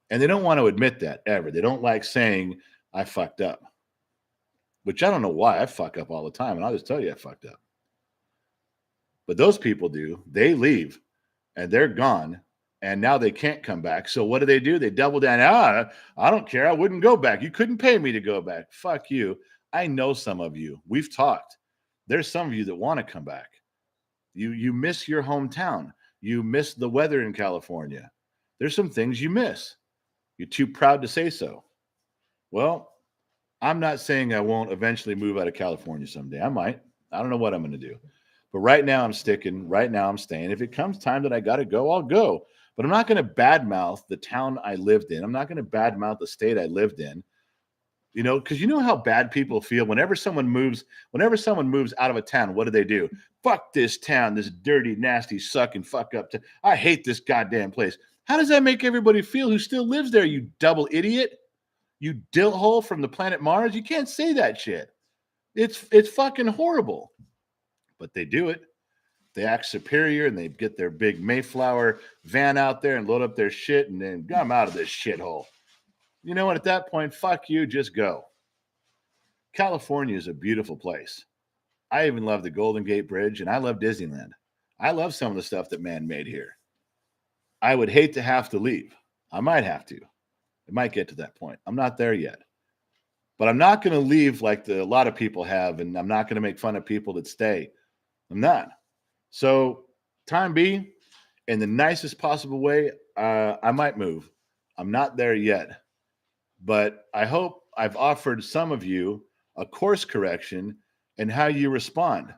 A: And they don't want to admit that ever. They don't like saying, I fucked up. Which I don't know why. I fuck up all the time. And I'll just tell you I fucked up. But those people do. They leave. And they're gone. And now they can't come back. So what do? They double down. I don't care. I wouldn't go back. You couldn't pay me to go back. Fuck you. I know some of you. We've talked. There's some of you that want to come back. You miss your hometown. You miss the weather in California. There's some things you miss. You're too proud to say so. Well, I'm not saying I won't eventually move out of California someday. I might. I don't know what I'm going to do. But right now I'm sticking. Right now I'm staying. If it comes time that I got to go, I'll go. But I'm not going to badmouth the town I lived in. I'm not going to badmouth the state I lived in. You know, because you know how bad people feel whenever someone moves out of a town. What do? Fuck this town, this dirty, nasty, sucking, fuck up. I hate this goddamn place. How does that make everybody feel who still lives there, you double idiot? You dillhole from the planet Mars? You can't say that shit. It's fucking horrible. But they do it. They act superior and they get their big Mayflower van out there and load up their shit and then I'm out of this shithole. You know what? At that point, fuck you, just go. California is a beautiful place. I even love the Golden Gate Bridge and I love Disneyland. I love some of the stuff that man made here. I would hate to have to leave. I might have to. It might get to that point. I'm not there yet. but I'm not going to leave like a lot of people have, and I'm not going to make fun of people that stay. I'm not. So time be, in the nicest possible way, I might move. I'm not there yet, but I hope I've offered some of you a course correction and how you respond,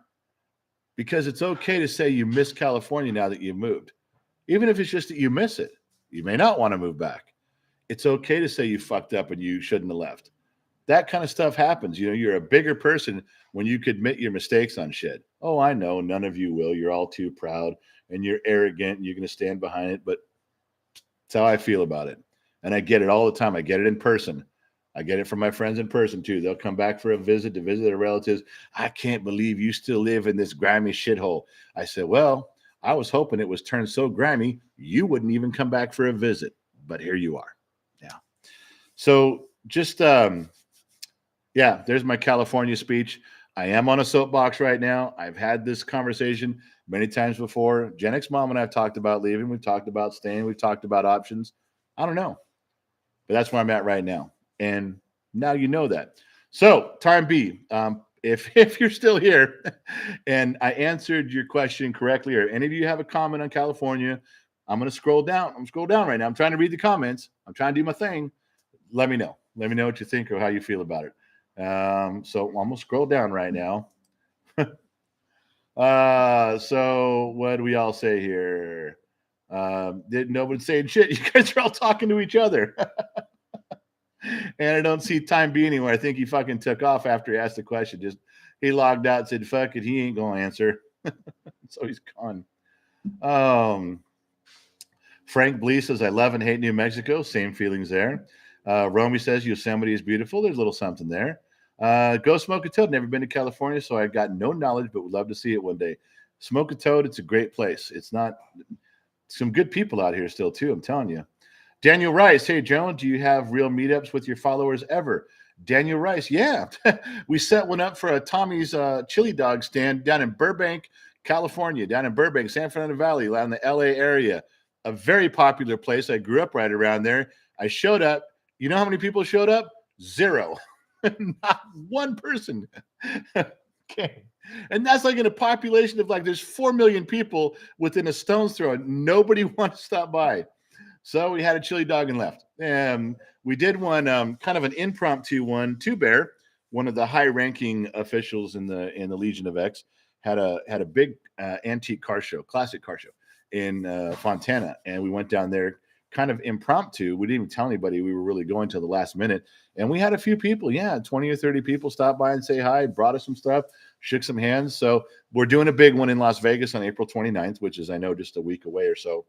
A: because it's okay to say you miss California now that you've moved, even if it's just that you miss it. You may not want to move back. It's okay to say you fucked up and you shouldn't have left. That kind of stuff happens. You know, you're a bigger person when you could admit your mistakes on shit. Oh, I know none of you will. You're all too proud and you're arrogant and you're going to stand behind it. But that's how I feel about it. And I get it all the time. I get it in person. I get it from my friends in person too. They'll come back for a visit to visit their relatives. I can't believe you still live in this grimy shithole. I said, well, I was hoping it was turned so grimy you wouldn't even come back for a visit. But here you are. Yeah. So just yeah, there's my California speech. I am on a soapbox right now. I've had this conversation many times before. Gen X Mom and I have talked about leaving. We've talked about staying. We've talked about options. I don't know. But that's where I'm at right now. And now you know that. So, time B, if you're still here and I answered your question correctly, or any of you have a comment on California, I'm going to scroll down. I'm scroll down right now. I'm trying to read the comments. I'm trying to do my thing. Let me know. Let me know what you think or how you feel about it. So I'm going to scroll down right now. So what do we all say here? Didn't nobody saying shit. You guys are all talking to each other. And I don't see time be anywhere. I think he fucking took off after he asked the question. Just he logged out and said, fuck it, he ain't gonna answer. So he's gone. Frank Blee says, I love and hate New Mexico. Same feelings there. Romy says Yosemite is beautiful. There's a little something there. Go Smoke a Toad. Never been to California, so I've got no knowledge, but would love to see it one day. Smoke a Toad, it's a great place. It's not some good people out here still, too, I'm telling you. Daniel Rice, hey, Joan, do you have real meetups with your followers ever? Daniel Rice, yeah. We set one up for a Tommy's chili dog stand down in Burbank, California, down in Burbank, San Fernando Valley, around the LA area. A very popular place. I grew up right around there. I showed up. You know how many people showed up? 0. Not one person. Okay. And that's like in a population of like there's 4 million people within a stone's throw. Nobody wanted to stop by. So we had a chili dog and left. We did one kind of an impromptu one. Two Bear, one of the high-ranking officials in the Legion of X, had a big antique car show, classic car show in Fontana, and we went down there kind of impromptu. We didn't even tell anybody we were really going till the last minute, and we had a few people, 20 or 30 people stop by and say hi, brought us some stuff, shook some hands. So we're doing a big one in Las Vegas on April 29th, which is, I know, just a week away or so.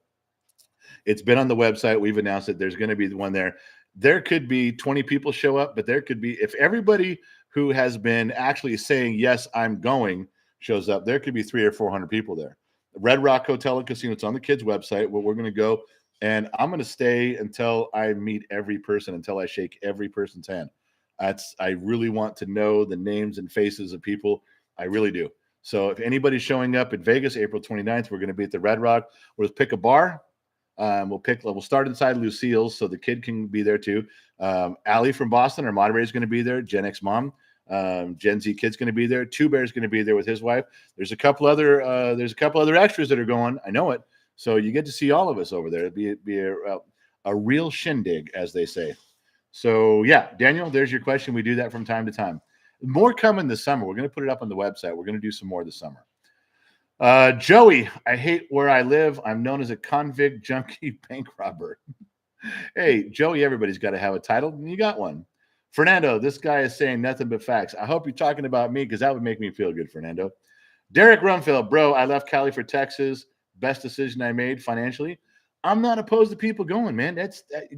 A: It's been on the website. We've announced that there's going to be the one there. There could be 20 people show up, but there could be, if everybody who has been actually saying, yes, I'm going, shows up, there could be 300 or 400 people there. Red Rock Hotel and Casino, it's on the kids' website where we're going to go. And I'm going to stay until I meet every person, until I shake every person's hand. I really want to know the names and faces of people. I really do. So if anybody's showing up in Vegas, April 29th, we're going to be at the Red Rock. We'll pick a bar. We'll start inside Lucille's so the kid can be there too. Allie from Boston, our moderator, is going to be there. Gen X Mom, Gen Z kid's going to be there. Two Bear's going to be there with his wife. There's a couple other extras that are going. I know it. So you get to see all of us over there. It'd be a real shindig, as they say. So yeah, Daniel, there's your question. We do that from time to time. More coming this summer. We're going to put it up on the website. We're going to do some more this summer. Joey, I hate where I live. I'm known as a convict junkie bank robber. Hey, Joey, everybody's got to have a title, and you got one. Fernando, this guy is saying nothing but facts. I hope you're talking about me because that would make me feel good, Fernando. Derek Rumfield, bro, I left Cali for Texas. Best decision I made financially. I'm not opposed to people going, man.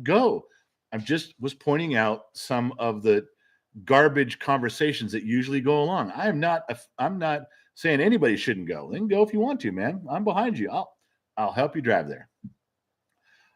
A: Go. I just was pointing out some of the garbage conversations that usually go along. I'm not saying anybody shouldn't go. Then go if you want to, man. I'm behind you. I'll help you drive there.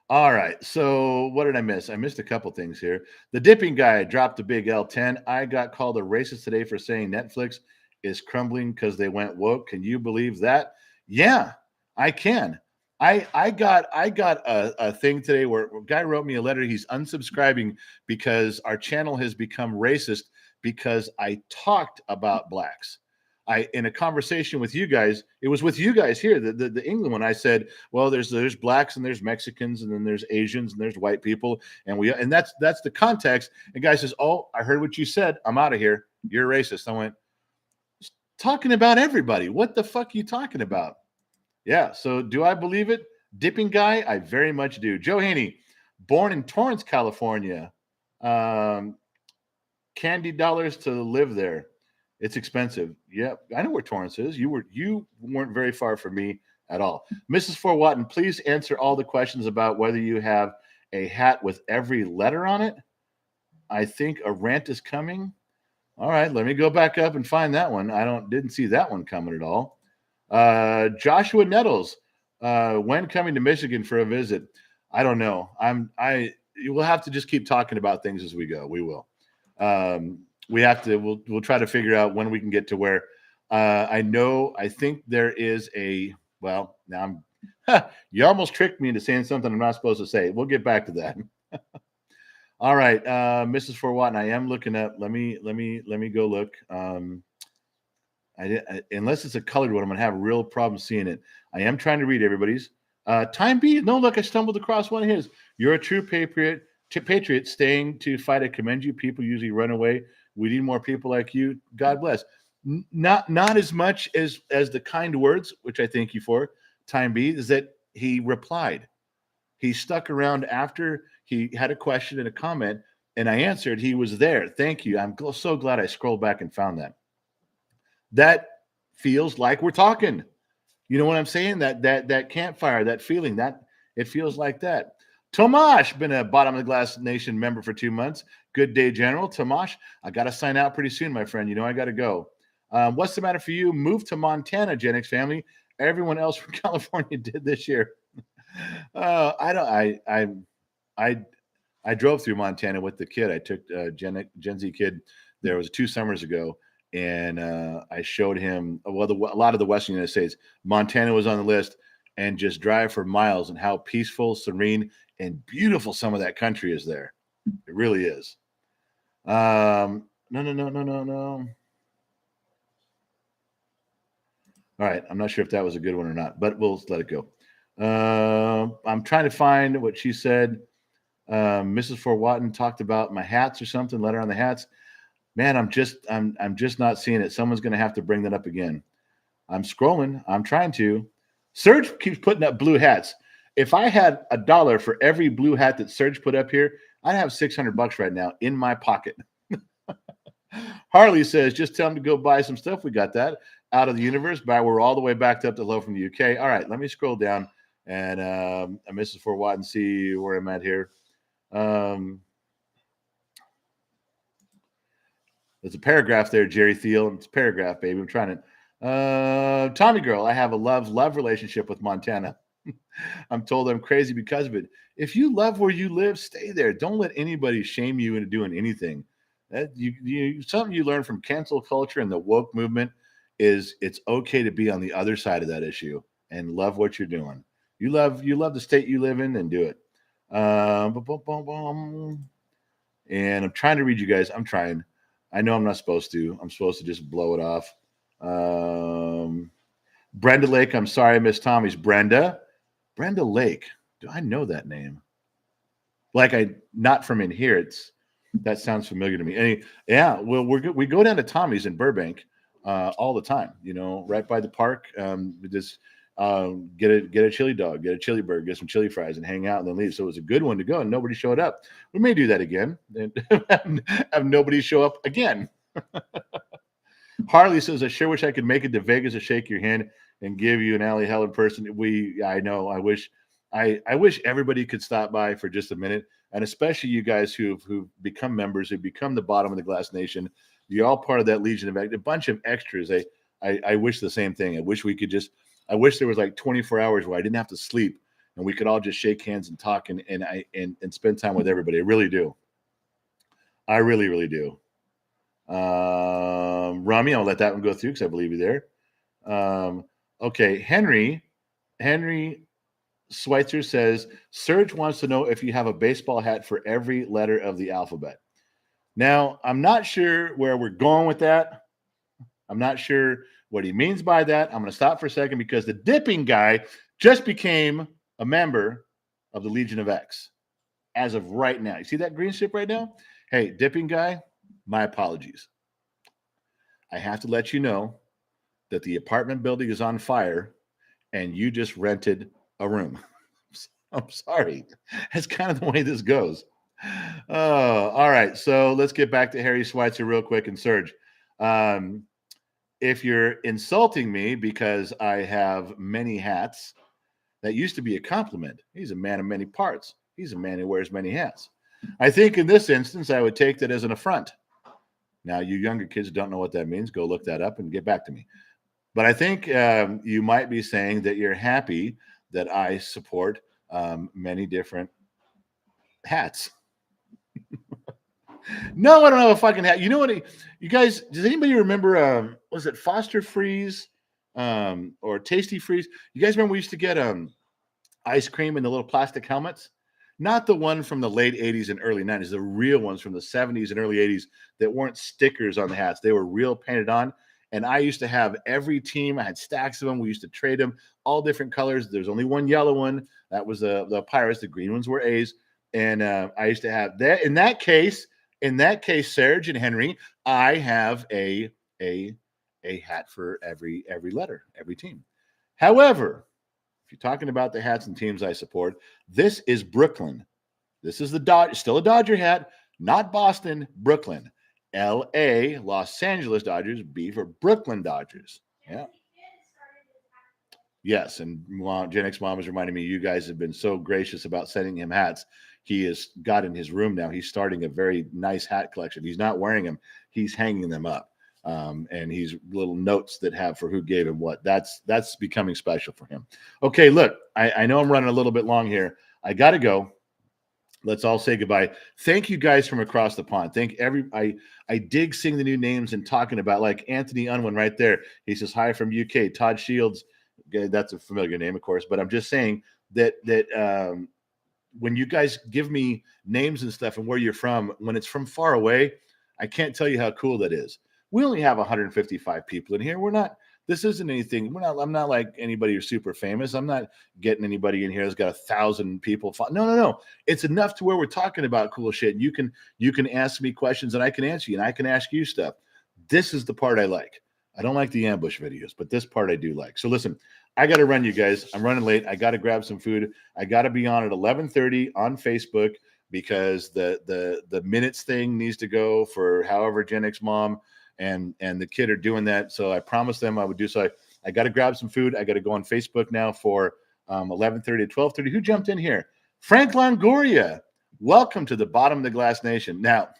A: All right. So what did I miss? I missed a couple things here. The dipping guy dropped a big L10. I got called a racist today for saying Netflix is crumbling because they went woke. Can you believe that? Yeah, I can. I got a thing today where a guy wrote me a letter. He's unsubscribing because our channel has become racist because I talked about blacks. I in a conversation with you guys, it was with you guys here, the England one. I said, well, there's blacks and there's Mexicans and then there's Asians and there's white people and that's the context. And guy says, oh, I heard what you said. I'm out of here. You're racist. I went talking about everybody. What the fuck are you talking about? Yeah. So do I believe it? Dipping guy, I very much do. Joe Haney, born in Torrance, California. Candy dollars to live there. It's expensive. Yep. I know where Torrance is. You weren't very far from me at all. Mrs. Fort Watton, please answer all the questions about whether you have a hat with every letter on it. I think a rant is coming. All right, let me go back up and find that one. Didn't see that one coming at all. Joshua Nettles, when coming to Michigan for a visit? I don't know. We'll have to just keep talking about things as we go. We will. We'll try to figure out when we can get to where. I think there is now you almost tricked me into saying something I'm not supposed to say. We'll get back to that. All right, Mrs. Fort Watton, I am looking up. Let me go look. Unless it's a colored one, I'm gonna have a real problem seeing it. I am trying to read everybody's. Time B. No, look, I stumbled across one of his. You're a true patriot. Staying to fight. I commend you. People usually run away. We need more people like you. God bless. Not as much as the kind words, which I thank you for. Time B is that he replied. He stuck around after he had a question and a comment, and I answered. He was there. Thank you. I'm so glad I scrolled back and found that. That feels like we're talking. You know what I'm saying? That campfire, that feeling, that it feels like that. Tomash, been a Bottom of the Glass Nation member for 2 months. Good day, General. Tomash, I got to sign out pretty soon, my friend. You know I got to go. What's the matter for you? Move to Montana, Gen X family. Everyone else from California did this year. I drove through Montana with the kid. I took Gen Z kid. There was 2 summers ago, and I showed him a lot of the Western United States. Montana was on the list, and just drive for miles and how peaceful, serene, and beautiful some of that country is there. It really is. No. All right, I'm not sure if that was a good one or not, but we'll let it go. I'm trying to find what she said. Mrs. Fort Watton talked about my hats or something. Letter on the hats. Man, I'm just not seeing it. Someone's going to have to bring that up again. I'm scrolling. I'm trying to. Serge keeps putting up blue hats. If I had $1 for every blue hat that Serge put up here, I'd have $600 right now in my pocket. Harley says, just tell him to go buy some stuff. We got that out of the universe. But we're all the way backed up to low from the UK. All right, let me scroll down and Mrs. Fort Watton, see where I'm at here. There's a paragraph there, Jerry Thiel. It's a paragraph, baby. I'm trying to. Tommy Girl, I have a love relationship with Montana. I'm told I'm crazy because of it. If you love where you live, stay there. Don't let anybody shame you into doing anything. Something you learn from cancel culture and the woke movement is it's okay to be on the other side of that issue and love what you're doing. You love the state you live in and do it. And I'm trying to read you guys. I'm trying. I know I'm not supposed to. I'm supposed to just blow it off. Brenda Lake. I'm sorry I missed Tommy's. Brenda Lake. Do I know that name? Not from in here. That sounds familiar to me. Yeah. Well, we go down to Tommy's in Burbank all the time. You know, right by the park. We just get a chili dog, get a chili burger, get some chili fries, and hang out and then leave. So it was a good one to go, and nobody showed up. We may do that again and have nobody show up again. Harley says, I sure wish I could make it to Vegas to shake your hand and give you an alley hell in person. I know. I wish everybody could stop by for just a minute, and especially you guys who've become members, who become the Bottom of the Glass Nation. You're all part of that Legion of a bunch of extras. I wish the same thing. I wish there was like 24 hours where I didn't have to sleep and we could all just shake hands and talk and spend time with everybody. I really do. I really, really do. Rami, I'll let that one go through because I believe you there. Okay, Henry Schweitzer says, Serge wants to know if you have a baseball hat for every letter of the alphabet. Now, I'm not sure where we're going with that. I'm not sure what he means by that. I'm going to stop for a second because the dipping guy just became a member of the Legion of X as of right now. You see that green strip right now? Hey, dipping guy, my apologies. I have to let you know that the apartment building is on fire and you just rented a room. I'm sorry. That's kind of the way this goes. Oh, all right. So let's get back to Harry Schweitzer real quick and Serge. If you're insulting me because I have many hats, that used to be a compliment. He's a man of many parts. He's a man who wears many hats. I think in this instance, I would take that as an affront. Now, you younger kids don't know what that means. Go look that up and get back to me. But I think you might be saying that you're happy that I support many different hats. No, I don't have a fucking hat. You know what? You guys, does anybody remember, was it Foster Freeze or Tasty Freeze? You guys remember we used to get ice cream in the little plastic helmets? Not the one from the late 80s and early 90s, the real ones from the 70s and early 80s that weren't stickers on the hats. They were real painted on. And I used to have every team. I had stacks of them. We used to trade them, all different colors. There's only one yellow one. That was the Pirates. The green ones were A's. And I used to have that. In that case, Serge and Henry, I have a hat for every letter, every team. However, if you're talking about the hats and teams I support, this is Brooklyn. This is still a Dodger hat, not Boston, Brooklyn. L.A., Los Angeles Dodgers, B for Brooklyn Dodgers. Yeah. Yes, and Gen X Mom is reminding me, you guys have been so gracious about sending him hats. He has got in his room now. He's starting a very nice hat collection. He's not wearing them. He's hanging them up. And he's little notes that have for who gave him what. That's becoming special for him. Okay, look, I know I'm running a little bit long here. I got to go. Let's all say goodbye. Thank you guys from across the pond. I dig seeing the new names and talking about, like Anthony Unwin right there. He says, hi from UK. Todd Shields. That's a familiar name, of course, but I'm just saying that when you guys give me names and stuff and where you're from, when it's from far away, I can't tell you how cool that is. We only have 155 people in here. This isn't anything. I'm not like anybody who's super famous. I'm not getting anybody in here that's got 1,000 people. No. It's enough to where we're talking about cool shit. And you can ask me questions and I can answer you and I can ask you stuff. This is the part I like. I don't like the ambush videos, but this part I do like. So listen, I got to run, you guys. I'm running late. I got to grab some food. I got to be on at 11:30 on Facebook because the minutes thing needs to go for however Gen X Mom and the kid are doing that. So I promised them I would do so. I got to grab some food. I got to go on Facebook now for 11:30 to 12:30. Who jumped in here? Frank Longoria. Welcome to the bottom of the glass nation. Now,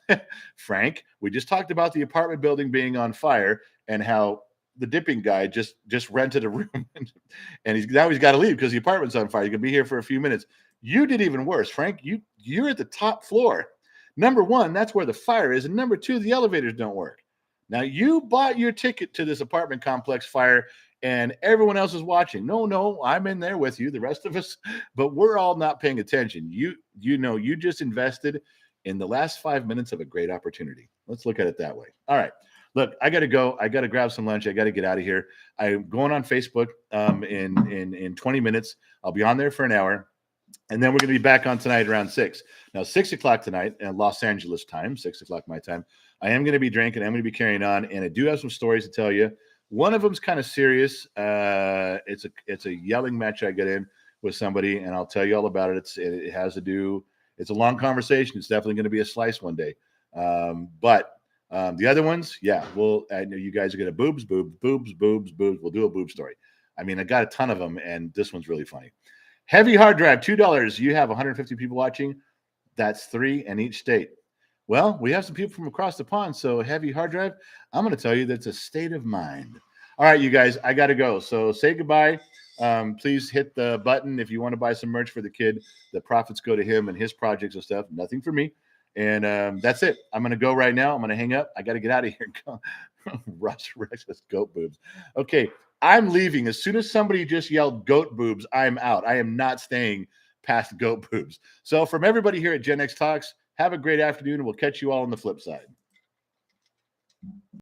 A: Frank, we just talked about the apartment building being on fire and how the dipping guy just rented a room and he's got to leave because the apartment's on fire. You can be here for a few minutes. You did even worse, Frank. You're at the top floor. Number one, that's where the fire is. And number two, the elevators don't work. Now, you bought your ticket to this apartment complex fire and everyone else is watching. No, I'm in there with you, the rest of us, but we're all not paying attention. You just invested in the last 5 minutes of a great opportunity. Let's look at it that way. All right. Look, I got to go. I got to grab some lunch. I got to get out of here. I'm going on Facebook in 20 minutes. I'll be on there for an hour. And then we're going to be back on tonight around 6. Now, 6 o'clock tonight, Los Angeles time, 6 o'clock my time, I am going to be drinking. I'm going to be carrying on. And I do have some stories to tell you. One of them's kind of serious. It's a yelling match I get in with somebody, and I'll tell you all about it. It has to do – it's a long conversation. It's definitely going to be a slice one day. But the other ones, yeah, I know you guys are going to boobs. We'll do a boob story. I mean, I got a ton of them, and this one's really funny. Heavy hard drive, $2. You have 150 people watching. That's 3 in each state. Well, we have some people from across the pond, so heavy hard drive, I'm going to tell you that's a state of mind. All right, you guys, I got to go. So say goodbye. Please hit the button if you want to buy some merch for the kid. The profits go to him and his projects and stuff. Nothing for me. And that's it. I'm going to go right now. I'm going to hang up. I got to get out of here. Russ Rex says goat boobs. Okay, I'm leaving. As soon as somebody just yelled goat boobs, I'm out. I am not staying past goat boobs. So from everybody here at Gen X Talks, have a great afternoon, and we'll catch you all on the flip side.